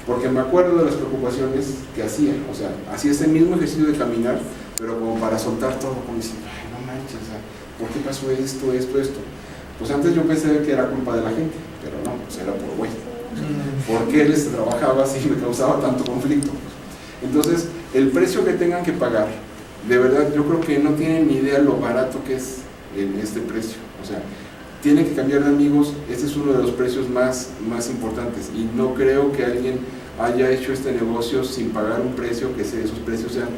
porque me acuerdo de las preocupaciones que hacía, o sea, hacía ese mismo ejercicio de caminar, pero como para soltar todo, como diciendo, ay, no manches, o sea, ¿por qué pasó esto? Pues antes yo pensé que era culpa de la gente, pero no, pues era por güey. ¿Por qué les trabajaba así y me causaba tanto conflicto? Entonces, el precio que tengan que pagar, de verdad, yo creo que no tienen ni idea lo barato que es este precio. O sea, tienen que cambiar de amigos, este es uno de los precios más importantes, y no creo que alguien haya hecho este negocio sin pagar un precio, que esos precios sean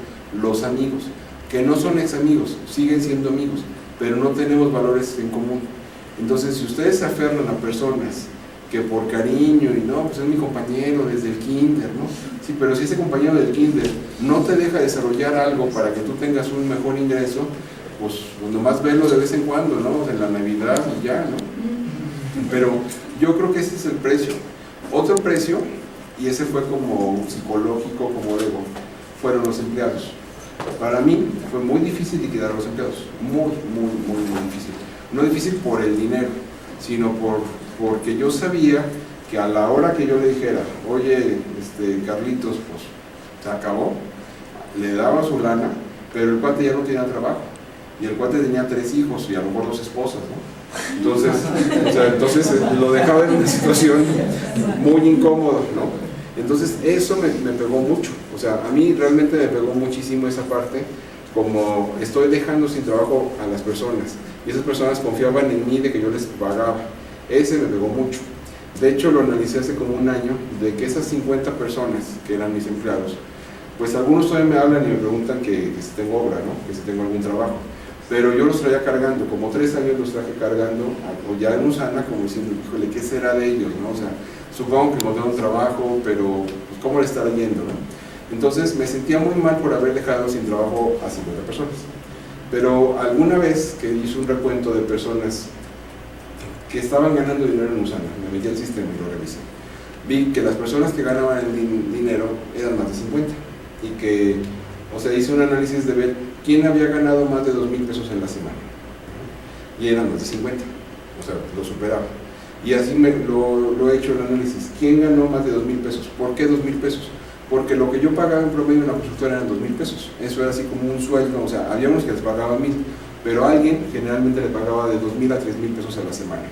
los amigos, que no son ex amigos, siguen siendo amigos, pero no tenemos valores en común. Entonces, si ustedes se aferran a personas que por cariño y no, pues es mi compañero desde el kinder, ¿no? Sí, pero si ese compañero del kinder no te deja desarrollar algo para que tú tengas un mejor ingreso, pues nomás verlo de vez en cuando, ¿no? En la Navidad y ya, ¿no? Pero yo creo que ese es el precio. Otro precio, y ese fue como psicológico, como ego, fueron los empleados. Para mí fue muy difícil liquidar a los empleados, muy difícil. No difícil por el dinero, sino porque yo sabía que a la hora que yo le dijera, oye, Carlitos, pues se acabó, le daba su lana, pero el cuate ya no tenía trabajo, y el cuate tenía 3 hijos y a lo mejor 2 esposas, ¿no? Entonces lo dejaba en una situación muy incómoda, ¿no? Entonces eso me pegó mucho, o sea, a mí realmente me pegó muchísimo esa parte, como estoy dejando sin trabajo a las personas, y esas personas confiaban en mí de que yo les pagaba. Ese me pegó mucho. De hecho, lo analicé hace como 1 año, de que esas 50 personas que eran mis empleados, pues algunos todavía me hablan y me preguntan que si tengo obra, ¿no? Que si tengo algún trabajo. Pero yo los traía cargando, como 3 años los traje cargando, o ya en Usana, como diciendo, híjole, ¿qué será de ellos, no? O sea, supongo que no tengo un trabajo, pero pues, ¿cómo le estará yendo, no? Entonces me sentía muy mal por haber dejado sin trabajo a 50 personas. Pero alguna vez que hice un recuento de personas que estaban ganando dinero en Usana, me metí al sistema y lo revisé, vi que las personas que ganaban dinero eran más de 50, y que, o sea, hice un análisis de ver quién había ganado más de 2,000 pesos en la semana, y eran más de 50, o sea, lo superaba. Y así lo he hecho el análisis. ¿Quién ganó más de 2,000 pesos? ¿Por qué 2,000 pesos? Porque lo que yo pagaba en promedio en la constructora eran 2,000 pesos. Eso era así como un sueldo, o sea, había unos que les pagaban 1,000, pero a alguien generalmente le pagaba de 2,000 a 3,000 pesos a la semana.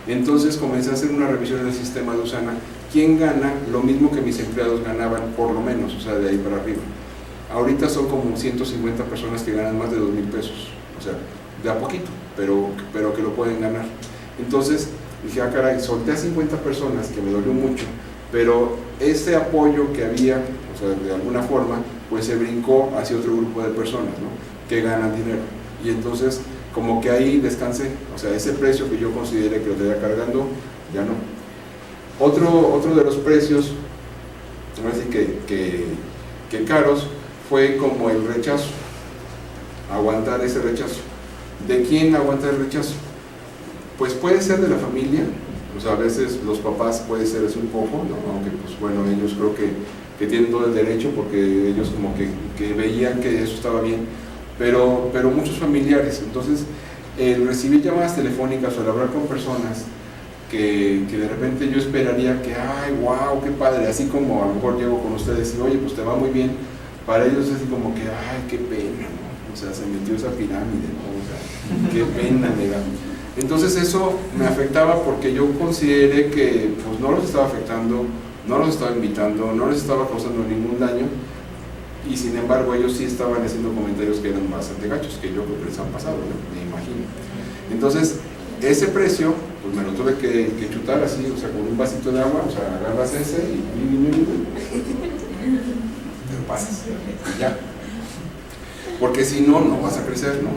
Entonces comencé a hacer una revisión del sistema de Usana. ¿Quién gana lo mismo que mis empleados ganaban, por lo menos, o sea, de ahí para arriba? Ahorita son como 150 personas que ganan más de 2,000 pesos, o sea, de a poquito, pero que lo pueden ganar. Entonces dije, ah, caray, solté a 50 personas, que me dolió mucho, pero ese apoyo que había, o sea, de alguna forma, pues se brincó hacia otro grupo de personas, ¿no? Que ganan dinero. Y entonces, como que ahí descansé, o sea, ese precio que yo consideré que lo tenía cargando, ya no. Otro de los precios, así que caros, fue como el rechazo, aguantar ese rechazo. ¿De quién aguanta el rechazo? Pues puede ser de la familia, o sea, a veces los papás puede ser un poco, ¿no? Aunque pues bueno, ellos creo que tienen todo el derecho, porque ellos como que veían que eso estaba bien, pero muchos familiares. Entonces, el recibir llamadas telefónicas o el hablar con personas que de repente yo esperaría que, ay, wow, qué padre, así como a lo mejor llego con ustedes y, oye, pues te va muy bien, para ellos es así como que, ay, qué pena, ¿no? O sea, se metió esa pirámide, ¿no? O sea, qué pena me da. Entonces eso me afectaba porque yo consideré que pues, no los estaba afectando, no los estaba invitando, no les estaba causando ningún daño, y sin embargo ellos sí estaban haciendo comentarios que eran bastante gachos, que yo creo que les han pasado, ¿no? Me imagino. Entonces ese precio pues me lo tuve que chutar así, o sea, con un vasito de agua, o sea, agarras ese y te lo pasas, y ya. Porque si no, no vas a crecer, ¿no?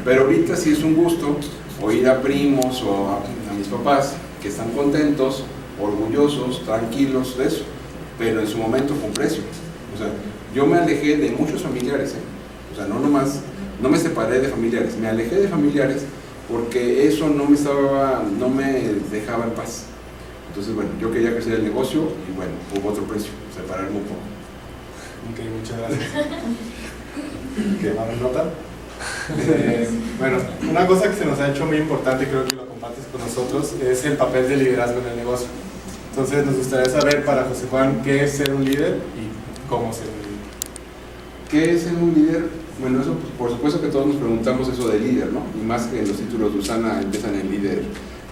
Pero ahorita sí es un gusto oír a primos o a mis papás que están contentos, orgullosos, tranquilos de eso, pero en su momento con precio. O sea, yo me alejé de muchos familiares, o sea, no me separé de familiares, me alejé de familiares porque eso no me dejaba en paz. Entonces, bueno, yo quería crecer el negocio y bueno, hubo otro precio, separarme un poco. Ok, muchas gracias. ¿Qué más nota? Bueno, una cosa que se nos ha hecho muy importante, creo que lo compartes con nosotros, es el papel de liderazgo en el negocio. Entonces nos gustaría saber para José Juan qué es ser un líder y cómo ser un líder. ¿Qué es ser un líder? Bueno, eso pues, por supuesto que todos nos preguntamos eso de líder, ¿no? Y más que en los títulos de USANA empiezan en líder,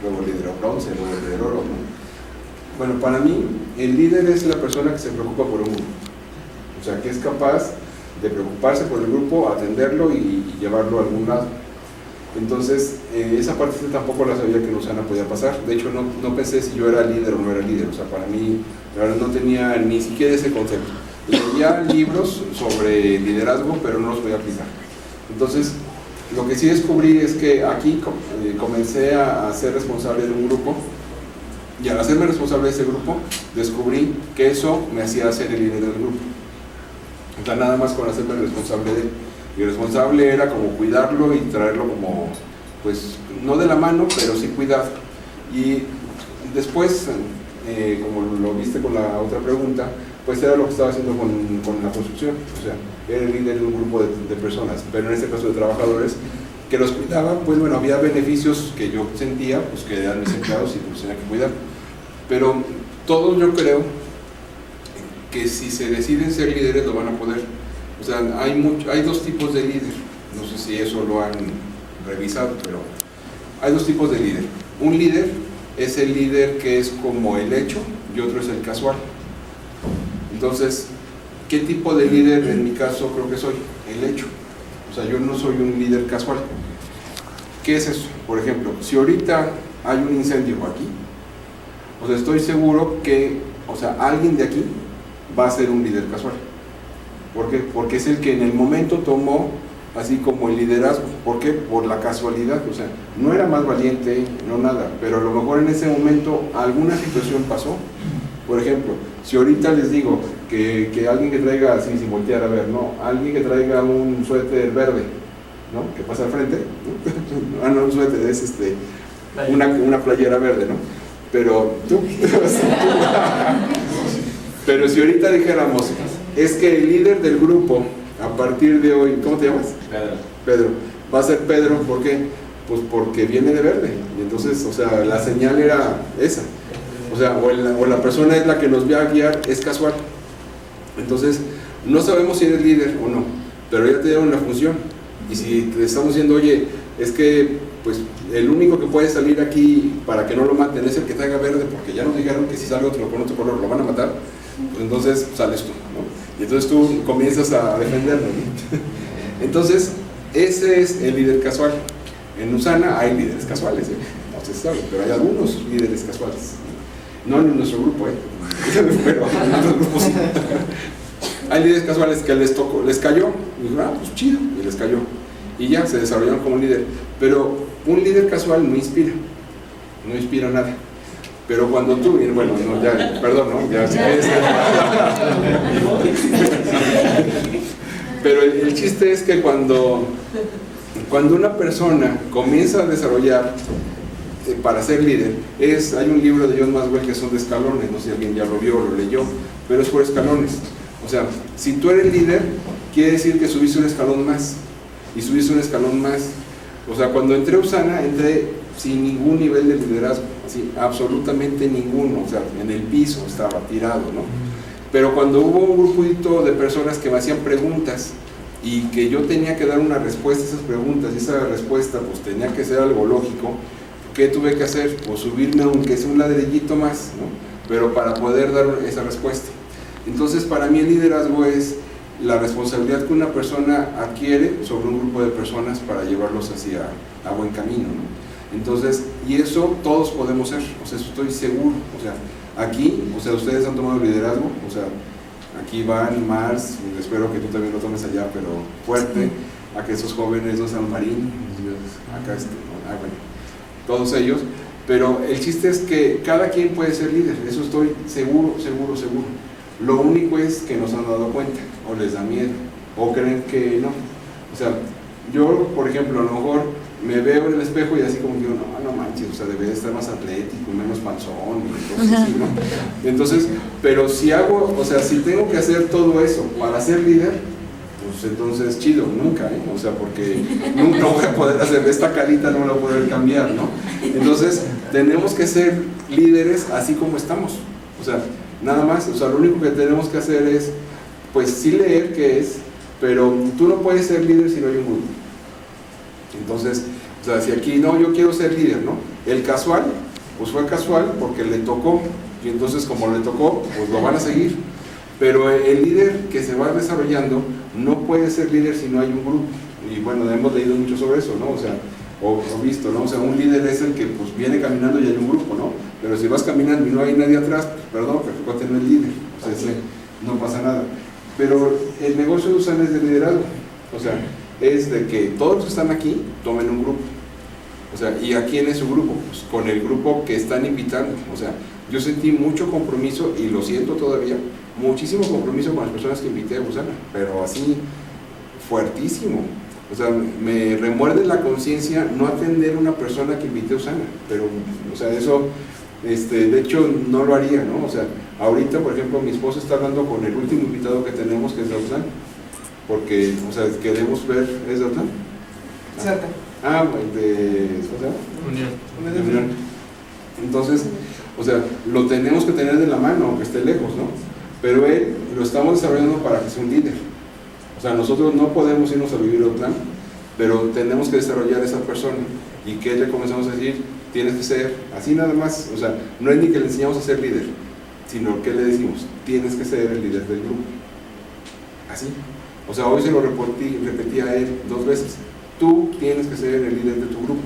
luego líder bronce, luego líder oro, ¿no? Bueno, para mí el líder es la persona que se preocupa por un grupo, o sea, que es capaz de preocuparse por el grupo, atenderlo y llevarlo a algún lado. Entonces, esa parte tampoco la sabía que en USANA podía pasar. De hecho, no pensé si yo era líder o no era líder. O sea, para mí, la verdad, no tenía ni siquiera ese concepto. Leía libros sobre liderazgo, pero no los podía aplicar. Entonces, lo que sí descubrí es que aquí comencé a ser responsable de un grupo, y al hacerme responsable de ese grupo, descubrí que eso me hacía ser el líder del grupo. O sea, nada más con hacerme responsable de él. Y responsable era como cuidarlo y traerlo como, pues, no de la mano, pero sí cuidado. Y después, como lo viste con la otra pregunta, pues era lo que estaba haciendo con la construcción. O sea, era el líder de un grupo de personas, pero en este caso de trabajadores, que los cuidaban. Pues bueno, había beneficios que yo sentía, pues que eran mis empleados y pues tenía que cuidar. Pero todos yo creo que si se deciden ser líderes lo van a poder. O sea, hay dos tipos de líder. No sé si eso lo han revisado, pero hay dos tipos de líder. Un líder es el líder que es como el hecho y otro es el casual. Entonces, ¿qué tipo de líder en mi caso creo que soy? El hecho. O sea, yo no soy un líder casual. ¿Qué es eso? Por ejemplo, si ahorita hay un incendio aquí, o sea, estoy seguro que, o sea, alguien de aquí va a ser un líder casual. ¿Por qué? Porque es el que en el momento tomó así como el liderazgo. ¿Por qué? Por la casualidad. O sea, no era más valiente, no nada, pero a lo mejor en ese momento alguna situación pasó. Por ejemplo, si ahorita les digo que alguien que traiga, así sin voltear a ver, ¿no? Alguien que traiga un suéter verde, ¿no? Que pasa al frente, ¿no? No, un suéter es una playera verde, ¿no? Pero tú, pero si ahorita dijéramos, es que el líder del grupo, a partir de hoy, ¿cómo te llamas? Pedro. Va a ser Pedro, ¿por qué? Pues porque viene de verde, y entonces, o sea, la señal era esa. O sea, o la persona es la que nos va a guiar, es casual. Entonces, no sabemos si eres líder o no, pero ya te dieron la función. Y si te estamos diciendo, oye, es que pues el único que puede salir aquí para que no lo maten es el que traiga verde, porque ya nos dijeron que si sale otro con otro color lo van a matar, pues entonces sales tú, ¿no? Y entonces tú comienzas a defenderlo, ¿no? Entonces, ese es el líder casual. En USANA hay líderes casuales, no se sabe, pero hay algunos líderes casuales. No en nuestro grupo, pero en otros grupos sí. Hay líderes casuales que les cayó, y dijeron, pues chido, y les cayó. Y ya se desarrollaron como líder. Pero un líder casual no inspira nada. Pero cuando tú, bueno, no, ya, perdón, ¿no? Ya, si quieres. Pero el chiste es que cuando una persona comienza a desarrollar para ser líder, hay un libro de John Maxwell que son de escalones, no sé si alguien ya lo vio o lo leyó, pero es por escalones. O sea, si tú eres líder, quiere decir que subiste un escalón más, y subiste un escalón más. O sea, cuando entré a USANA, entré sin ningún nivel de liderazgo, así, absolutamente ninguno, o sea, en el piso estaba tirado, ¿no? Pero cuando hubo un grupito de personas que me hacían preguntas y que yo tenía que dar una respuesta a esas preguntas, y esa respuesta pues tenía que ser algo lógico, ¿qué tuve que hacer? Pues subirme aunque sea un ladrillito más, ¿no? Pero para poder dar esa respuesta. Entonces, para mí el liderazgo es la responsabilidad que una persona adquiere sobre un grupo de personas para llevarlos hacia a buen camino, ¿no? Entonces, y eso todos podemos ser, o sea, eso estoy seguro. O sea, aquí, o sea, ustedes han tomado liderazgo, o sea, aquí van Mars, espero que tú también lo tomes allá, pero fuerte, a que esos jóvenes, los San Marín, acá ¿no? Bueno, todos ellos, pero el chiste es que cada quien puede ser líder, eso estoy seguro. Lo único es que no se han dado cuenta, o les da miedo, o creen que no. O sea, yo, por ejemplo, a lo mejor me veo en el espejo y así como digo, no manches, o sea, debería estar más atlético, menos panzón, y cosas así, ¿no? Entonces, pero si hago, o sea, si tengo que hacer todo eso para ser líder, pues entonces chido, nunca, ¿eh? O sea, porque nunca voy a poder hacer, esta carita no la voy a poder cambiar, ¿no? Entonces, tenemos que ser líderes así como estamos, o sea, nada más, o sea, lo único que tenemos que hacer es, pues sí leer qué es, pero tú no puedes ser líder si no hay un grupo. Entonces, o sea, si aquí no, yo quiero ser líder, ¿no? El casual, pues fue casual porque le tocó, y entonces como le tocó, pues lo van a seguir. Pero el líder que se va desarrollando no puede ser líder si no hay un grupo. Y bueno, hemos leído mucho sobre eso, ¿no? O sea, o visto, ¿no? O sea, un líder es el que pues viene caminando y hay un grupo, ¿no? Pero si vas caminando y no hay nadie atrás, pues, perdón, pero no es líder, o sea, no pasa nada. Pero el negocio de Usana es de liderazgo, o sea, es de que todos los que están aquí tomen un grupo. O sea, ¿y a quién es su grupo? Pues con el grupo que están invitando. O sea, yo sentí mucho compromiso, y lo siento todavía, muchísimo compromiso con las personas que invité a Usana, pero así, fuertísimo. O sea, me remuerde la conciencia no atender a una persona que invité a Usana, pero, o sea, eso, de hecho, no lo haría, ¿no? O sea, ahorita, por ejemplo, mi esposa está hablando con el último invitado que tenemos, que es de Usana, porque, o sea, queremos ver, ¿es de Usana? Exacto. Ah, de Unión. Entonces, o sea, lo tenemos que tener de la mano, aunque esté lejos, ¿no? Pero él lo estamos desarrollando para que sea un líder. O sea, nosotros no podemos irnos a vivir a Otlán, pero tenemos que desarrollar a esa persona. ¿Y qué le comenzamos a decir? Tienes que ser, así nada más. O sea, no es ni que le enseñamos a ser líder, sino que le decimos, tienes que ser el líder del grupo. Así. O sea, hoy se lo repetí a él 2 veces. Tú tienes que ser el líder de tu grupo.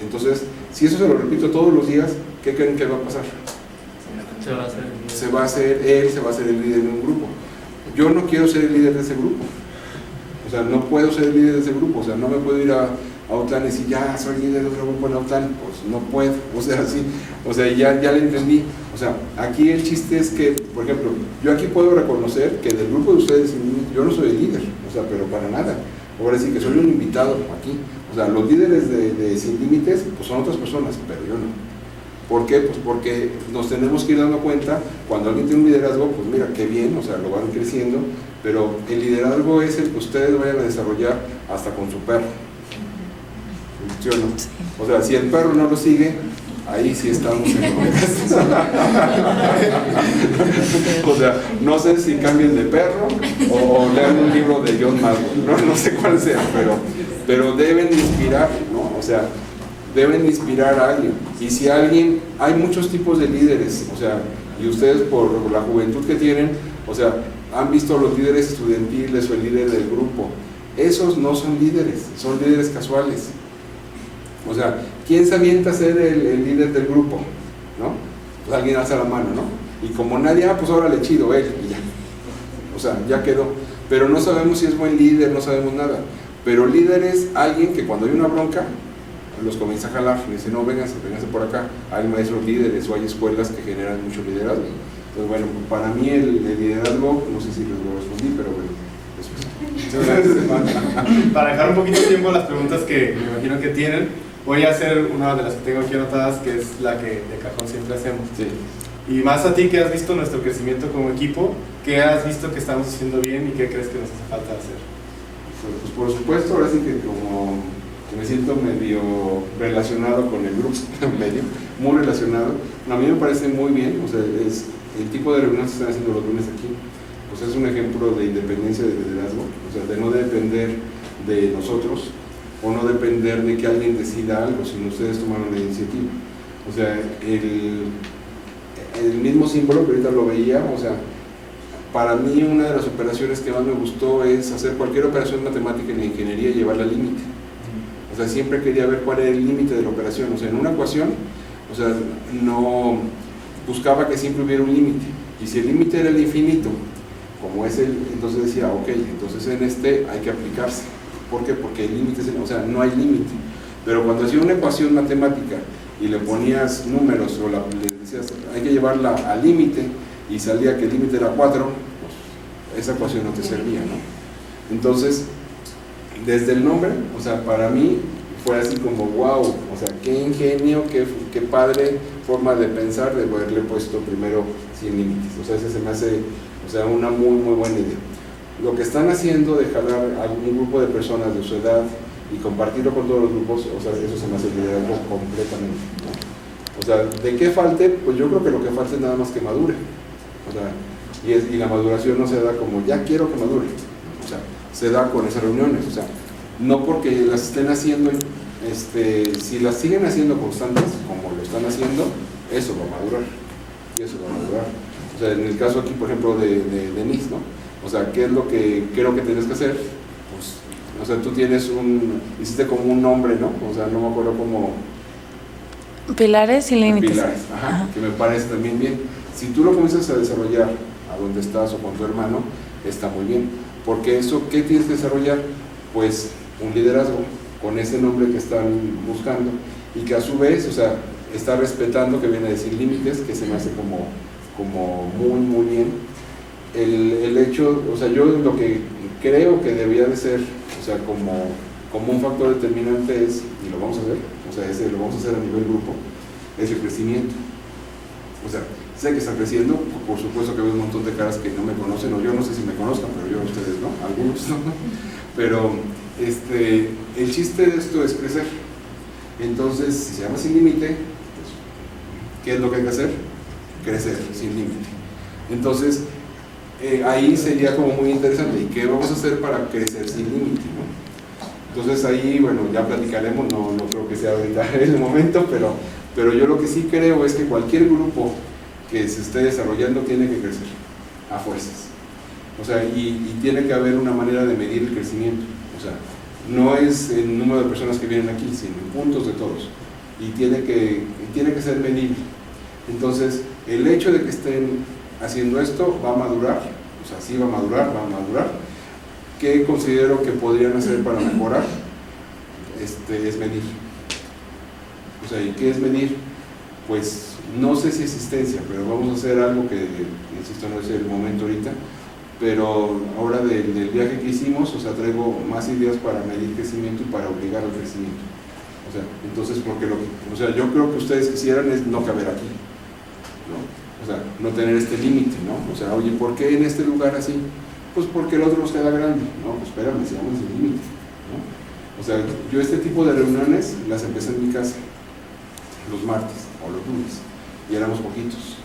Entonces, si eso se lo repito todos los días, ¿qué creen que va a pasar? Se va a hacer. Él se va a hacer el líder de un grupo. Yo no quiero ser el líder de ese grupo. O sea, no puedo ser el líder de ese grupo. O sea, no me puedo ir a Autlán y decir, ya soy líder de otro grupo en Autlán. Pues no puedo. O sea, sí. O sea, ya le entendí. O sea, aquí el chiste es que, por ejemplo, yo aquí puedo reconocer que del grupo de ustedes, yo no soy el líder. O sea, pero para nada. Ahora sí que soy un invitado aquí. O sea, los líderes de Sin Límites, pues son otras personas, pero yo no. ¿Por qué? Pues porque nos tenemos que ir dando cuenta, cuando alguien tiene un liderazgo, pues mira, qué bien, o sea, lo van creciendo, pero el liderazgo es el que ustedes vayan a desarrollar hasta con su perro. ¿Sí o no? O sea, si el perro no lo sigue, ahí sí estamos en o sea, no sé si cambien de perro o lean un libro de John Maxwell, no sé cuál sea, pero deben inspirar, ¿no? O sea, deben inspirar a alguien. Y si alguien, hay muchos tipos de líderes, o sea, y ustedes por la juventud que tienen, o sea, han visto los líderes estudiantiles o el líder del grupo. Esos no son líderes, son líderes casuales. O sea, ¿quién se avienta a ser el líder del grupo? ¿No? Pues alguien alza la mano, ¿no? Y como nadie, pues órale, chido, él, y ya. O sea, ya quedó. Pero no sabemos si es buen líder, no sabemos nada. Pero líder es alguien que cuando hay una bronca, los comienza a jalar, le dice, no, vénganse por acá. Hay maestros líderes o hay escuelas que generan mucho liderazgo. Entonces, bueno, para mí el liderazgo, no sé si les lo respondí, pero bueno, eso es. Para dejar un poquito de tiempo a las preguntas que me imagino que tienen, voy a hacer una de las que tengo aquí anotadas, que es la que de cajón siempre hacemos. Sí. Y más a ti que has visto nuestro crecimiento como equipo, ¿qué has visto que estamos haciendo bien y qué crees que nos hace falta hacer? Pues por supuesto, ahora sí que como me siento medio relacionado con el grupo, muy relacionado. A mí me parece muy bien, o sea, es el tipo de reuniones que están haciendo los lunes aquí, pues es un ejemplo de independencia de liderazgo, o sea, de no depender de nosotros, o no depender de que alguien decida algo, sino ustedes tomaron la iniciativa. O sea, el mismo símbolo que ahorita lo veía, o sea, para mí una de las operaciones que más me gustó es hacer cualquier operación matemática en la ingeniería y llevarla al límite. O sea, siempre quería ver cuál era el límite de la operación. O sea, en una ecuación, o sea, no buscaba que siempre hubiera un límite. Y si el límite era el infinito, como es entonces decía, ok, entonces en este hay que aplicarse. ¿Por qué? Porque el límite, o sea, no hay límite. Pero cuando hacía una ecuación matemática y le ponías números o le decías, hay que llevarla al límite y salía que el límite era 4, pues esa ecuación no te servía, ¿no? Entonces, desde el nombre, o sea, para mí fue así como wow, o sea, qué ingenio, qué padre forma de pensar de haberle puesto primero sin límites. O sea, ese se me hace, o sea, una muy buena idea. Lo que están haciendo de jalar a un grupo de personas de su edad y compartirlo con todos los grupos, o sea, eso se me hace liderazgo completamente, ¿no? O sea, ¿de qué falte? Pues yo creo que lo que falte es nada más que madure. O sea, y la maduración no se da como, ya quiero que madure. O sea, se da con esas reuniones. O sea, no porque las estén haciendo, si las siguen haciendo constantes, como lo están haciendo, eso va a madurar. Y eso va a madurar. O sea, en el caso aquí, por ejemplo, de Denise, ¿no? O sea, ¿qué es lo que creo que tienes que hacer? Pues, o sea, tú hiciste como un nombre, ¿no? O sea, no me acuerdo cómo... Pilares y límites. Pilares, ajá, que me parece también bien. Si tú lo comienzas a desarrollar a donde estás o con tu hermano, está muy bien. Porque eso, ¿qué tienes que desarrollar? Pues un liderazgo con ese nombre que están buscando y que a su vez, o sea, está respetando, que viene a decir límites, que se me hace como muy bien. El hecho, o sea, yo lo que creo que debía de ser, o sea, como un factor determinante es, y lo vamos a hacer, o sea, lo vamos a hacer a nivel grupo, es el crecimiento. O sea, sé que están creciendo, por supuesto que veo un montón de caras que no me conocen, o yo no sé si me conozcan, pero yo a ustedes no, algunos no. Pero el chiste de esto es crecer. Entonces, si se llama sin límite, pues, ¿qué es lo que hay que hacer? Crecer sin límite. Entonces, ahí sería como muy interesante, ¿y qué vamos a hacer para crecer sin límite, ¿no? Entonces ahí, bueno, ya platicaremos, no creo que sea ahorita el momento, pero yo lo que sí creo es que cualquier grupo que se esté desarrollando tiene que crecer, a fuerzas. O sea, y tiene que haber una manera de medir el crecimiento. O sea, no es el número de personas que vienen aquí, sino puntos de todos. Y tiene que ser medible. Entonces, el hecho de que estén haciendo esto va a madurar, o sea, sí va a madurar. ¿Qué considero que podrían hacer para mejorar? Es medir. O sea, ¿y qué es medir? Pues no sé si existencia, pero vamos a hacer algo que, insisto, no es el momento ahorita, pero ahora del viaje que hicimos, o sea, traigo más ideas para medir crecimiento y para obligar al crecimiento. O sea, entonces, porque yo creo que ustedes quisieran es no caber aquí, ¿no? O sea, no tener este límite, ¿no? O sea, oye, ¿por qué en este lugar así? Pues porque el otro nos queda grande. No, pues espérame, sigamos el límite, ¿no? O sea, yo este tipo de reuniones las empecé en mi casa, los martes o los lunes, y éramos poquitos,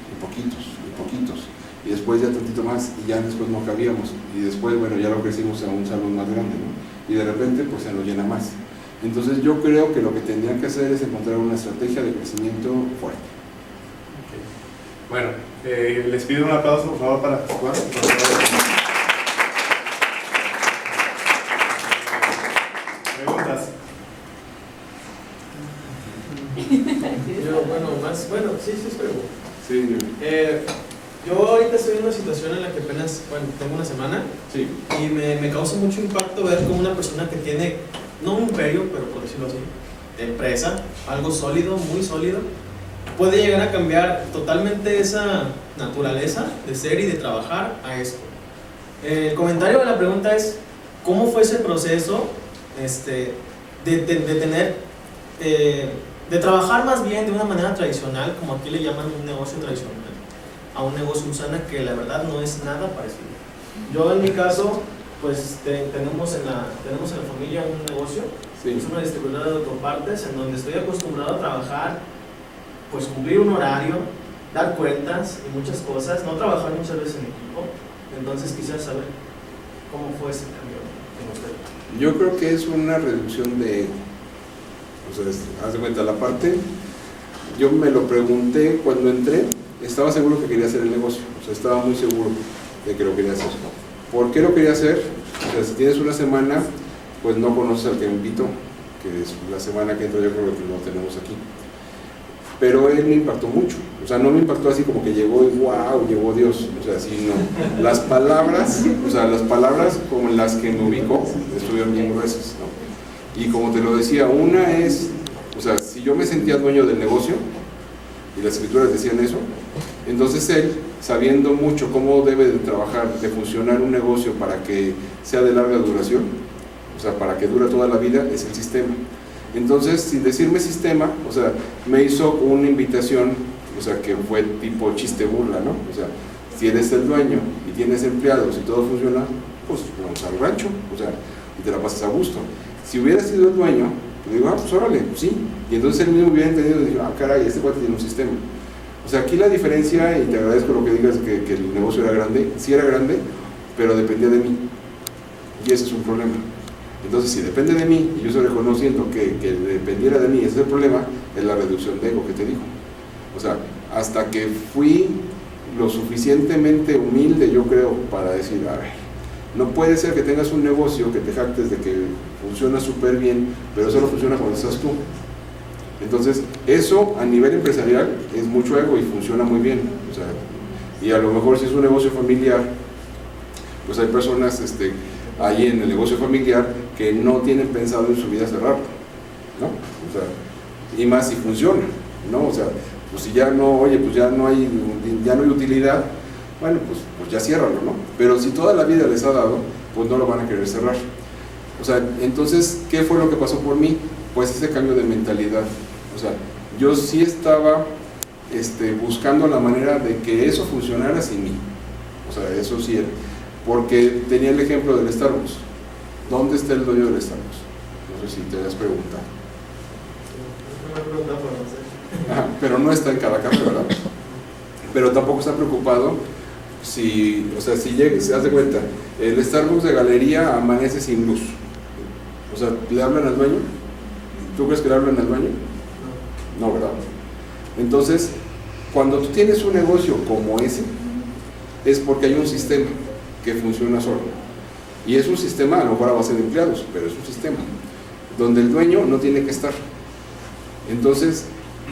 y después ya tantito más, y ya después no cabíamos, y después, bueno, ya lo crecimos a un salón más grande, ¿no? Y de repente, pues se nos llena más. Entonces yo creo que lo que tendrían que hacer es encontrar una estrategia de crecimiento fuerte. Okay. Bueno, les pido un aplauso, por favor, para Juan. ¿Preguntas? Sí, espero. Sí. Yo ahorita estoy en una situación en la que apenas, tengo una semana, Sí. Y me causa mucho impacto ver cómo una persona que tiene, no un imperio, pero por decirlo así, de empresa, algo sólido, muy sólido, puede llegar a cambiar totalmente esa naturaleza de ser y de trabajar a esto. El comentario de la pregunta es, ¿cómo fue ese proceso de trabajar más bien de una manera tradicional, como aquí le llaman un negocio tradicional, a un negocio Usana que la verdad no es nada parecido? Yo en mi caso, pues tenemos en la familia un negocio, Sí. Es una distribuidora de autopartes en donde estoy acostumbrado a trabajar, pues cumplir un horario, dar cuentas y muchas cosas, no trabajar muchas veces en equipo. Entonces quisiera saber cómo fue ese cambio en usted. Yo creo que es una reducción de ego. O sea, haz de cuenta, la parte, yo me lo pregunté cuando entré, estaba seguro que quería hacer el negocio, o sea, estaba muy seguro de que lo quería hacer. ¿Por qué lo quería hacer? O sea, si tienes una semana, pues no conoces al que me invitó, que es la semana que entra, yo creo que lo tenemos aquí. Pero él me impactó mucho, o sea, no me impactó así como que llegó y wow, llegó Dios, o sea, sino las palabras, o sea, las palabras como las que me ubicó, estuvieron bien gruesas, ¿no? Y como te lo decía, una es, o sea, si yo me sentía dueño del negocio, y las escrituras decían eso, entonces él, sabiendo mucho cómo debe de trabajar, de funcionar un negocio para que sea de larga duración, o sea, para que dure toda la vida, es el sistema. Entonces, sin decirme sistema, o sea, me hizo una invitación, o sea, que fue tipo chiste burla, ¿no? O sea, si eres el dueño y tienes empleados y todo funciona, pues vamos al rancho, o sea, y te la pasas a gusto. Si hubiera sido el dueño, pues digo, pues órale, pues sí. Y entonces él mismo hubiera entendido y dijo, caray, este cuate tiene un sistema. O sea, aquí la diferencia, y te agradezco lo que digas, que el negocio era grande, sí era grande, pero dependía de mí. Y ese es un problema. Entonces, si depende de mí, y yo estoy reconociendo que dependiera de mí, ese es el problema, es la reducción de ego que te digo. O sea, hasta que fui lo suficientemente humilde, yo creo, para decir, a ver, no puede ser que tengas un negocio que te jactes de que funciona súper bien, pero solo funciona cuando estás tú. Entonces, eso a nivel empresarial es mucho ego y funciona muy bien. O sea, y a lo mejor si es un negocio familiar, pues hay personas ahí en el negocio familiar que no tienen pensado en su vida cerrarlo, ¿no? O sea, y más si funciona, ¿no? O sea, pues si ya no, oye, pues ya no hay utilidad, bueno, pues ya ciérralo, ¿no? Pero si toda la vida les ha dado, pues no lo van a querer cerrar. O sea, entonces, ¿qué fue lo que pasó por mí? Pues ese cambio de mentalidad. O sea, yo sí estaba buscando la manera de que eso funcionara sin mí. O sea, eso sí era. Porque tenía el ejemplo del Starbucks. ¿Dónde está el dueño del Starbucks? No sé si te has preguntado. Ajá, pero no está en cada café, ¿verdad? Pero tampoco está preocupado si, o sea, si llegues, se das cuenta, el Starbucks de galería amanece sin luz. O sea, ¿le hablan al dueño? ¿Tú crees que le hablan al dueño? No, ¿verdad? Entonces, cuando tú tienes un negocio como ese, es porque hay un sistema que funciona solo. Y es un sistema, a lo mejor a base de empleados, pero es un sistema donde el dueño no tiene que estar. Entonces,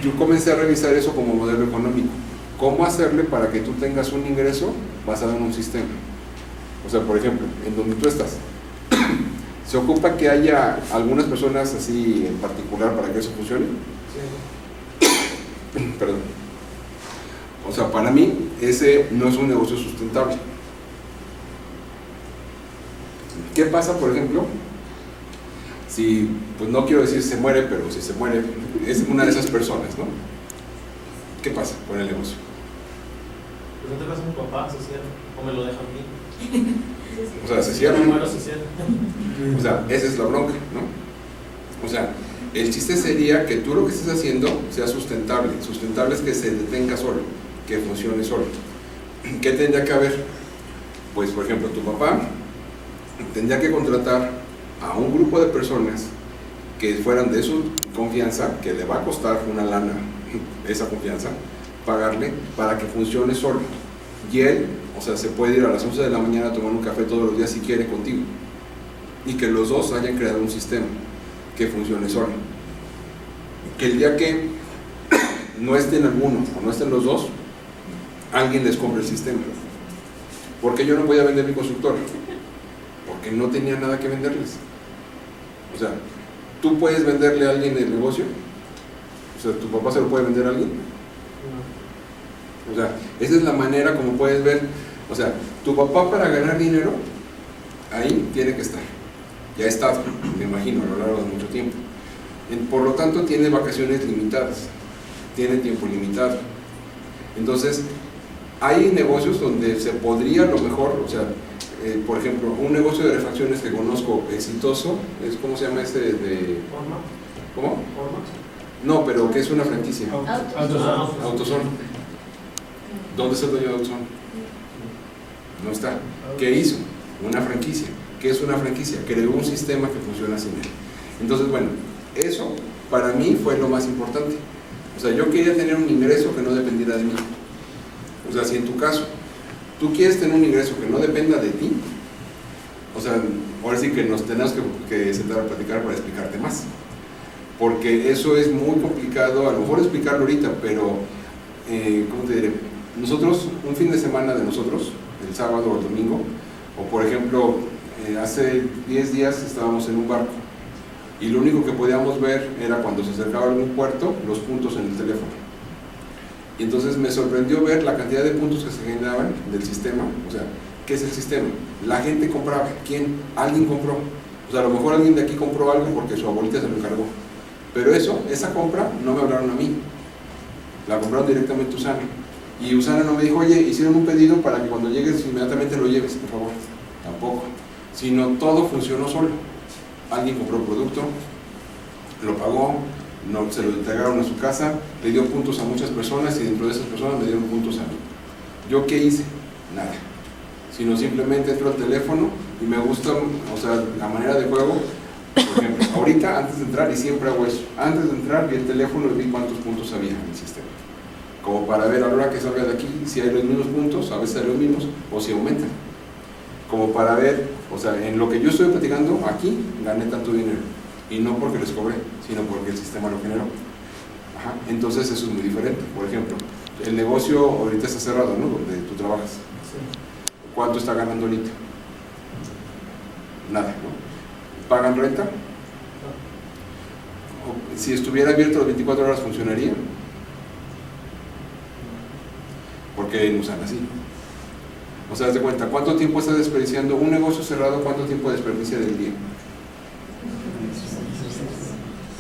yo comencé a revisar eso como modelo económico. ¿Cómo hacerle para que tú tengas un ingreso basado en un sistema? O sea, por ejemplo, en donde tú estás, ¿se ocupa que haya algunas personas así en particular para que eso funcione? Sí. Perdón. O sea, para mí, ese no es un negocio sustentable. ¿Qué pasa, por ejemplo, si, pues no quiero decir se muere, pero si se muere, es una de esas personas, ¿no? ¿Qué pasa con el negocio? Pues no te pasa a mi papá, se cierra, o me lo deja a mí. O sea, se cierra. Bueno, se cierra. O sea, esa es la bronca, ¿no? O sea, el chiste sería que tú lo que estés haciendo sea sustentable. Sustentable es que se detenga solo, que funcione solo. ¿Qué tendría que haber? Pues, por ejemplo, tu papá tendría que contratar a un grupo de personas que fueran de su confianza, que le va a costar una lana esa confianza, pagarle para que funcione solo. Y él, o sea, se puede ir a las 11 de la mañana a tomar un café todos los días si quiere contigo. Y que los dos hayan creado un sistema que funcione solo. Que el día que no estén alguno o no estén los dos, alguien les compre el sistema. Porque yo no voy a vender mi constructora, porque no tenía nada que venderles. O sea, ¿tú puedes venderle a alguien el negocio? O sea, ¿tu papá se lo puede vender a alguien? O sea, esa es la manera como puedes ver. O sea, tu papá para ganar dinero, ahí tiene que estar. Ya ha estado, me imagino, a lo largo de mucho tiempo. Por lo tanto, tiene vacaciones limitadas, tiene tiempo limitado. Entonces, hay negocios donde se podría a lo mejor, o sea, por ejemplo, un negocio de refacciones que conozco exitoso, es, ¿cómo se llama ese de...? ¿Cómo? No, pero que es una franquicia. Autozone. ¿Dónde está el dueño de Autozone? No está. ¿Qué hizo? Una franquicia ¿Qué es una franquicia? Creó un sistema que funciona sin él. Entonces, bueno, eso para mí fue lo más importante. O sea, yo quería tener un ingreso que no dependiera de mí. O sea, si en tu caso tú quieres tener un ingreso que no dependa de ti, o sea, ahora sí que nos tenemos que sentar a platicar para explicarte más, porque eso es muy complicado, a lo mejor explicarlo ahorita, pero ¿cómo te diré? Nosotros, un fin de semana de nosotros, el sábado o el domingo, o por ejemplo, hace 10 días estábamos en un barco y lo único que podíamos ver era cuando se acercaba a algún puerto, los puntos en el teléfono. Y entonces me sorprendió ver la cantidad de puntos que se generaban del sistema. O sea, ¿qué es el sistema? La gente compraba. ¿Quién? Alguien compró. O sea, a lo mejor alguien de aquí compró algo porque su abuelita se lo encargó. Pero esa compra no me hablaron a mí. La compraron directamente Usana. Y Usana no me dijo, oye, hicieron un pedido para que cuando llegues inmediatamente lo lleves, por favor. Tampoco. Sino todo funcionó solo. Alguien compró el producto, lo pagó, no, se lo entregaron a su casa, le dio puntos a muchas personas y dentro de esas personas me dieron puntos a mí. ¿Yo qué hice? Nada. Sino simplemente entro al teléfono y me gusta, o sea, la manera de juego. Por ejemplo, ahorita antes de entrar, y siempre hago eso, antes de entrar vi el teléfono y vi cuántos puntos había en el sistema. Como para ver a la hora que salga de aquí si hay los mismos puntos, a veces hay los mismos, o si aumentan. Como para ver, o sea, en lo que yo estoy platicando aquí, gané tanto dinero. Y no porque les cobré, sino porque el sistema lo generó. Ajá. Entonces eso es muy diferente. Por ejemplo, el negocio ahorita está cerrado, ¿no? Donde tú trabajas. Sí. ¿Cuánto está ganando ahorita? Nada, ¿no? ¿Pagan renta? Si estuviera abierto las 24 horas, ¿funcionaría? Porque no usan así. O sea, haz de cuenta, ¿cuánto tiempo está desperdiciando un negocio cerrado? ¿Cuánto tiempo desperdicia del día?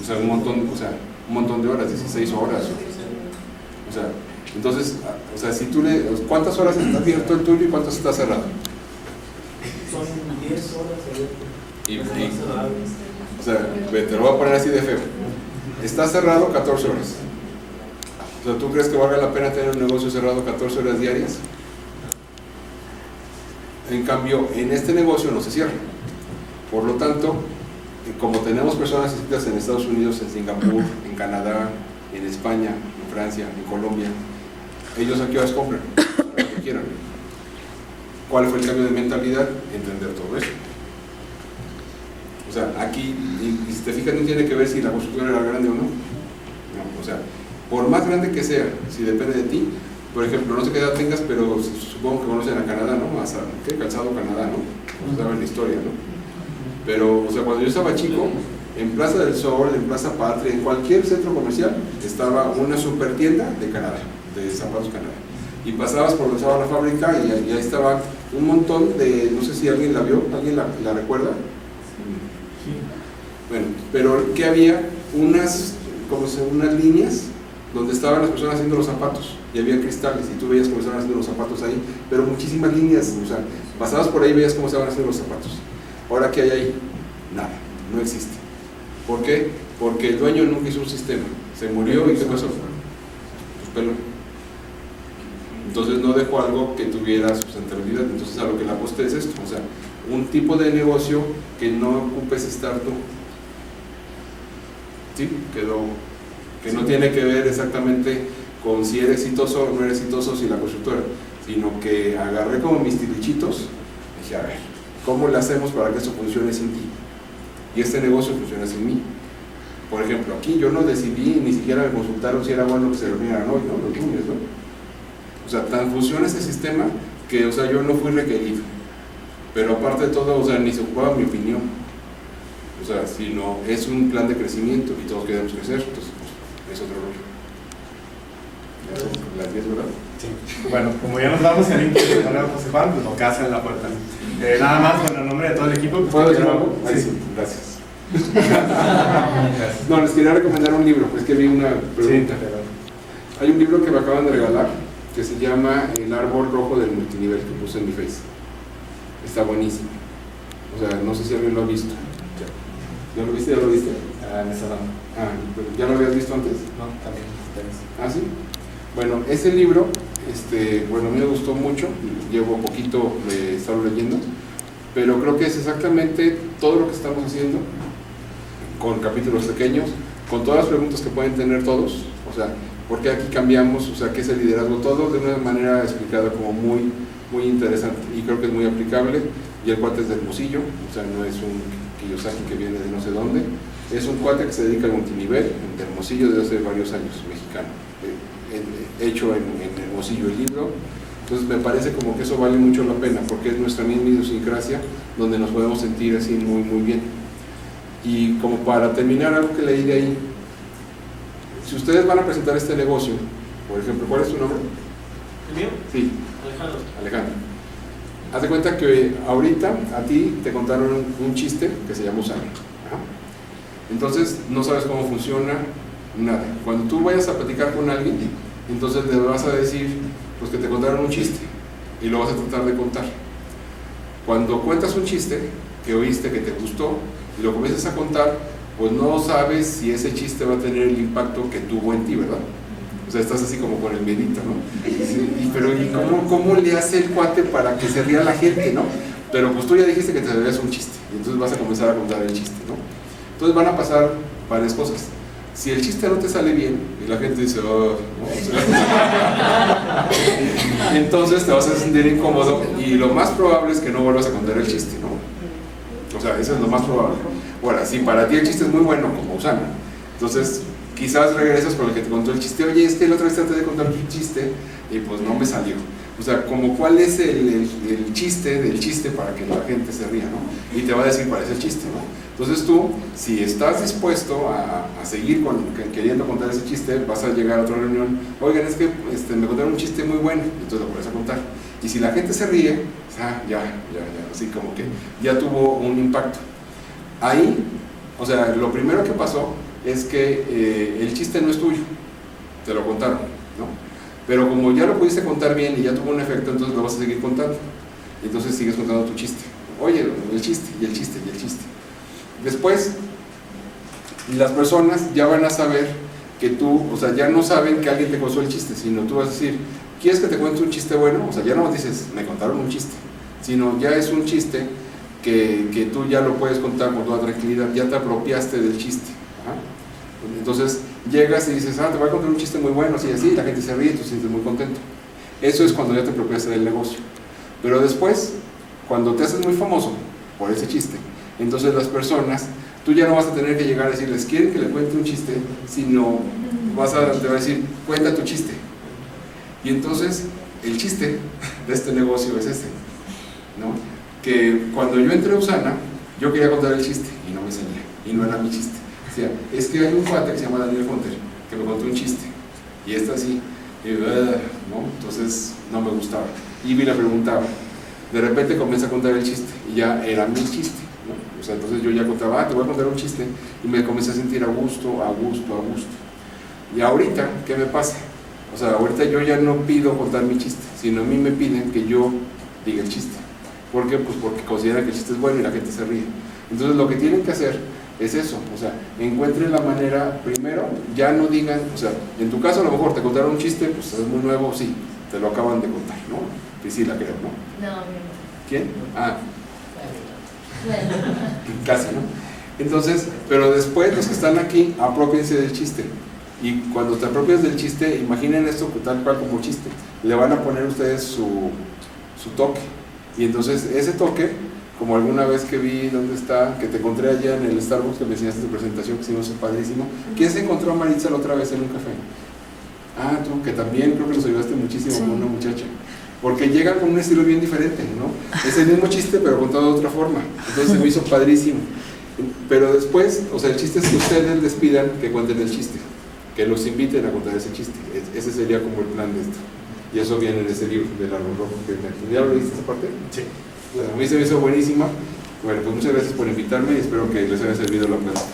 O sea, un montón de horas, 16 horas. O sea, entonces, o sea, si tú ¿cuántas horas está abierto el tuyo y cuántas está cerrado? Son 10 horas abierto. O sea, te lo voy a poner así de feo. Está cerrado 14 horas. O sea, ¿tú crees que valga la pena tener un negocio cerrado 14 horas diarias? En cambio, en este negocio no se cierra. Por lo tanto, como tenemos personas inscritas en Estados Unidos, en Singapur, en Canadá, en España, en Francia, en Colombia, ellos a qué horas compran, a lo que quieran. ¿Cuál fue el cambio de mentalidad? Entender todo eso. O sea, aquí, y si te fijas, no tiene que ver si la constructora era grande o no. No, o sea, por más grande que sea, si depende de ti, por ejemplo, no sé qué edad tengas, pero supongo que conocen a Canadá, ¿no? ¿Qué? Calzado Canadá, ¿no? Pues saben la historia, ¿no? Pero, o sea, cuando yo estaba chico, en Plaza del Sol, en Plaza Patria, en cualquier centro comercial, estaba una super tienda de Canadá, de zapatos Canadá. Y pasabas por donde estaba la fábrica y ahí estaba un montón de, no sé si alguien la vio, ¿alguien la recuerda? Sí. Bueno, pero que había unas líneas donde estaban las personas haciendo los zapatos y había cristales y tú veías cómo estaban haciendo los zapatos ahí, pero muchísimas líneas, o sea, pasabas por ahí y veías cómo estaban haciendo los zapatos. Ahora, ¿qué hay ahí? Nada, no existe. ¿Por qué? Porque el dueño nunca hizo un sistema, se murió y ¿qué pasó? Pues peló. Entonces no dejó algo que tuviera sustentabilidad. Entonces a lo que le aposté es esto, o sea, un tipo de negocio que no ocupes estar tú. ¿Sí? Que no tiene que ver exactamente con si eres exitoso o no eres exitoso, si la constructora, sino que agarré como mis tilichitos y dije, a ver, ¿cómo le hacemos para que esto funcione sin ti? Y este negocio funciona sin mí. Por ejemplo, aquí yo no decidí, ni siquiera me consultaron si era bueno que se reunieran hoy, ¿no? Los lunes, ¿no? O sea, tan funciona ese sistema que, o sea, yo no fui requerido. Pero aparte de todo, o sea, ni se ocupaba mi opinión. O sea, sino es un plan de crecimiento y todos queremos crecer, entonces pues, es otro rollo. Las 10, ¿verdad? Sí. Bueno, como ya nos damos el link de José Juan, pues lo que hacen en la puerta. Nada más, bueno, en nombre de todo el equipo. ¿Puedo decir algo? Sí, sí, gracias. No, les quería recomendar un libro, es que vi una pregunta. Sí, hay un libro que me acaban de regalar que se llama El árbol rojo del multinivel, que puse en mi face. Está buenísimo. O sea, no sé si alguien lo ha visto. ¿Ya lo viste? ¿Ya lo viste? En esa no. ¿Ya lo habías visto antes? No, también. ¿Ah, sí? Bueno, ese libro, bueno, a mí me gustó mucho, llevo poquito de estarlo leyendo, pero creo que es exactamente todo lo que estamos haciendo, con capítulos pequeños, con todas las preguntas que pueden tener todos, o sea, ¿por qué aquí cambiamos? O sea, ¿qué es el liderazgo? Todo de una manera explicada como muy, muy interesante, y creo que es muy aplicable. Y el cuate es de Hermosillo, o sea, no es un Kiyosaki que viene de no sé dónde, es un cuate que se dedica al multinivel de Hermosillo desde hace varios años, mexicano, hecho en Hermosillo el libro. Entonces me parece como que eso vale mucho la pena, porque es nuestra misma idiosincrasia donde nos podemos sentir así muy, muy bien. Y como para terminar, algo que leí de ahí, si ustedes van a presentar este negocio, por ejemplo, ¿cuál es tu nombre? ¿El mío? Sí. Alejandro. Alejandro. Haz de cuenta que ahorita a ti te contaron un chiste que se llama Usana. Entonces no sabes cómo funciona nada. Cuando tú vayas a platicar con alguien, entonces le vas a decir pues que te contaron un chiste y lo vas a tratar de contar. Cuando cuentas un chiste que oíste, que te gustó, y lo comienzas a contar, pues no sabes si ese chiste va a tener el impacto que tuvo en ti, ¿verdad? O sea, estás así como con el miedito, ¿no? Pero ¿y cómo le hace el cuate para que se ría la gente, no? Pero pues tú ya dijiste que te sabías un chiste, y entonces vas a comenzar a contar el chiste, ¿no? Entonces van a pasar varias cosas. Si el chiste no te sale bien, y la gente dice, oh, no, o sea, entonces te vas a sentir incómodo, y lo más probable es que no vuelvas a contar el chiste, ¿no? O sea, eso es lo más probable. Ahora, si para ti el chiste es muy bueno, como Usana, entonces quizás regresas con el que te contó el chiste. Oye, es que la otra vez traté de contar un chiste y pues no me salió. O sea, como cuál es el chiste del chiste para que la gente se ría, ¿no? Y te va a decir cuál es el chiste, ¿no? Entonces tú, si estás dispuesto a seguir queriendo contar ese chiste, vas a llegar a otra reunión. Oigan, es que me contaron un chiste muy bueno, entonces lo puedes contar. Y si la gente se ríe, ya, así como que ya tuvo un impacto. Ahí, o sea, lo primero que pasó es que el chiste no es tuyo, te lo contaron, ¿no? Pero como ya lo pudiste contar bien y ya tuvo un efecto, entonces lo vas a seguir contando. Entonces sigues contando tu chiste. Oye, el chiste, y el chiste, y el chiste. Después, las personas ya van a saber que tú, o sea, ya no saben que alguien te contó el chiste, sino tú vas a decir, ¿quieres que te cuente un chiste bueno? O sea, ya no dices, me contaron un chiste, sino ya es un chiste que tú ya lo puedes contar con toda tranquilidad, ya te apropiaste del chiste. Entonces llegas y dices, te voy a contar un chiste muy bueno, así, así, y la gente se ríe y tú te sientes muy contento. Eso es cuando ya te apropiaste del negocio. Pero después, cuando te haces muy famoso por ese chiste, entonces las personas, tú ya no vas a tener que llegar a decirles, ¿quieren que le cuente un chiste? Sino te va a decir, cuenta tu chiste. Y entonces el chiste de este negocio es ese, ¿no? Que cuando yo entré a Usana, yo quería contar el chiste y no me salía, y no era mi chiste. O sea, es que hay un cuate que se llama Daniel Fonter que me contó un chiste y está así, y, ¿no? Entonces no me gustaba y me la preguntaba. De repente comencé a contar el chiste y ya era mi chiste, ¿no? O sea, entonces yo ya contaba, te voy a contar un chiste, y me comencé a sentir a gusto. Y ahorita, ¿qué me pasa? O sea, ahorita yo ya no pido contar mi chiste, sino a mí me piden que yo diga el chiste. ¿Por qué? Pues porque consideran que el chiste es bueno y la gente se ríe. Entonces lo que tienen que hacer es eso, o sea, encuentren la manera, primero, ya no digan, o sea, en tu caso a lo mejor te contaron un chiste, pues es muy nuevo, sí, te lo acaban de contar, ¿no? Priscila, creo, ¿no? No, ¿Quién? Casi, ¿no? Entonces, pero después los que están aquí, apropiense del chiste. Y cuando te apropias del chiste, imaginen esto tal cual como chiste. Le van a poner ustedes su toque. Y entonces ese toque, como alguna vez que vi, ¿dónde está? Que te encontré allá en el Starbucks, que me enseñaste tu presentación, que hicimos padrísimo. ¿Quién se encontró a Maritza la otra vez en un café? Tú, que también creo que nos ayudaste muchísimo con una muchacha. Porque llegan con un estilo bien diferente, ¿no? Es el mismo chiste, pero contado de otra forma. Entonces se me hizo padrísimo. Pero después, o sea, el chiste es que ustedes les pidan que cuenten el chiste, que los inviten a contar ese chiste. Ese sería como el plan de esto. Y eso viene en ese libro del árbol rojo. ¿Ya lo leíste esa parte? Sí. Bueno, a mí se me hizo buenísima. Bueno, pues muchas gracias por invitarme y espero que les haya servido la plática.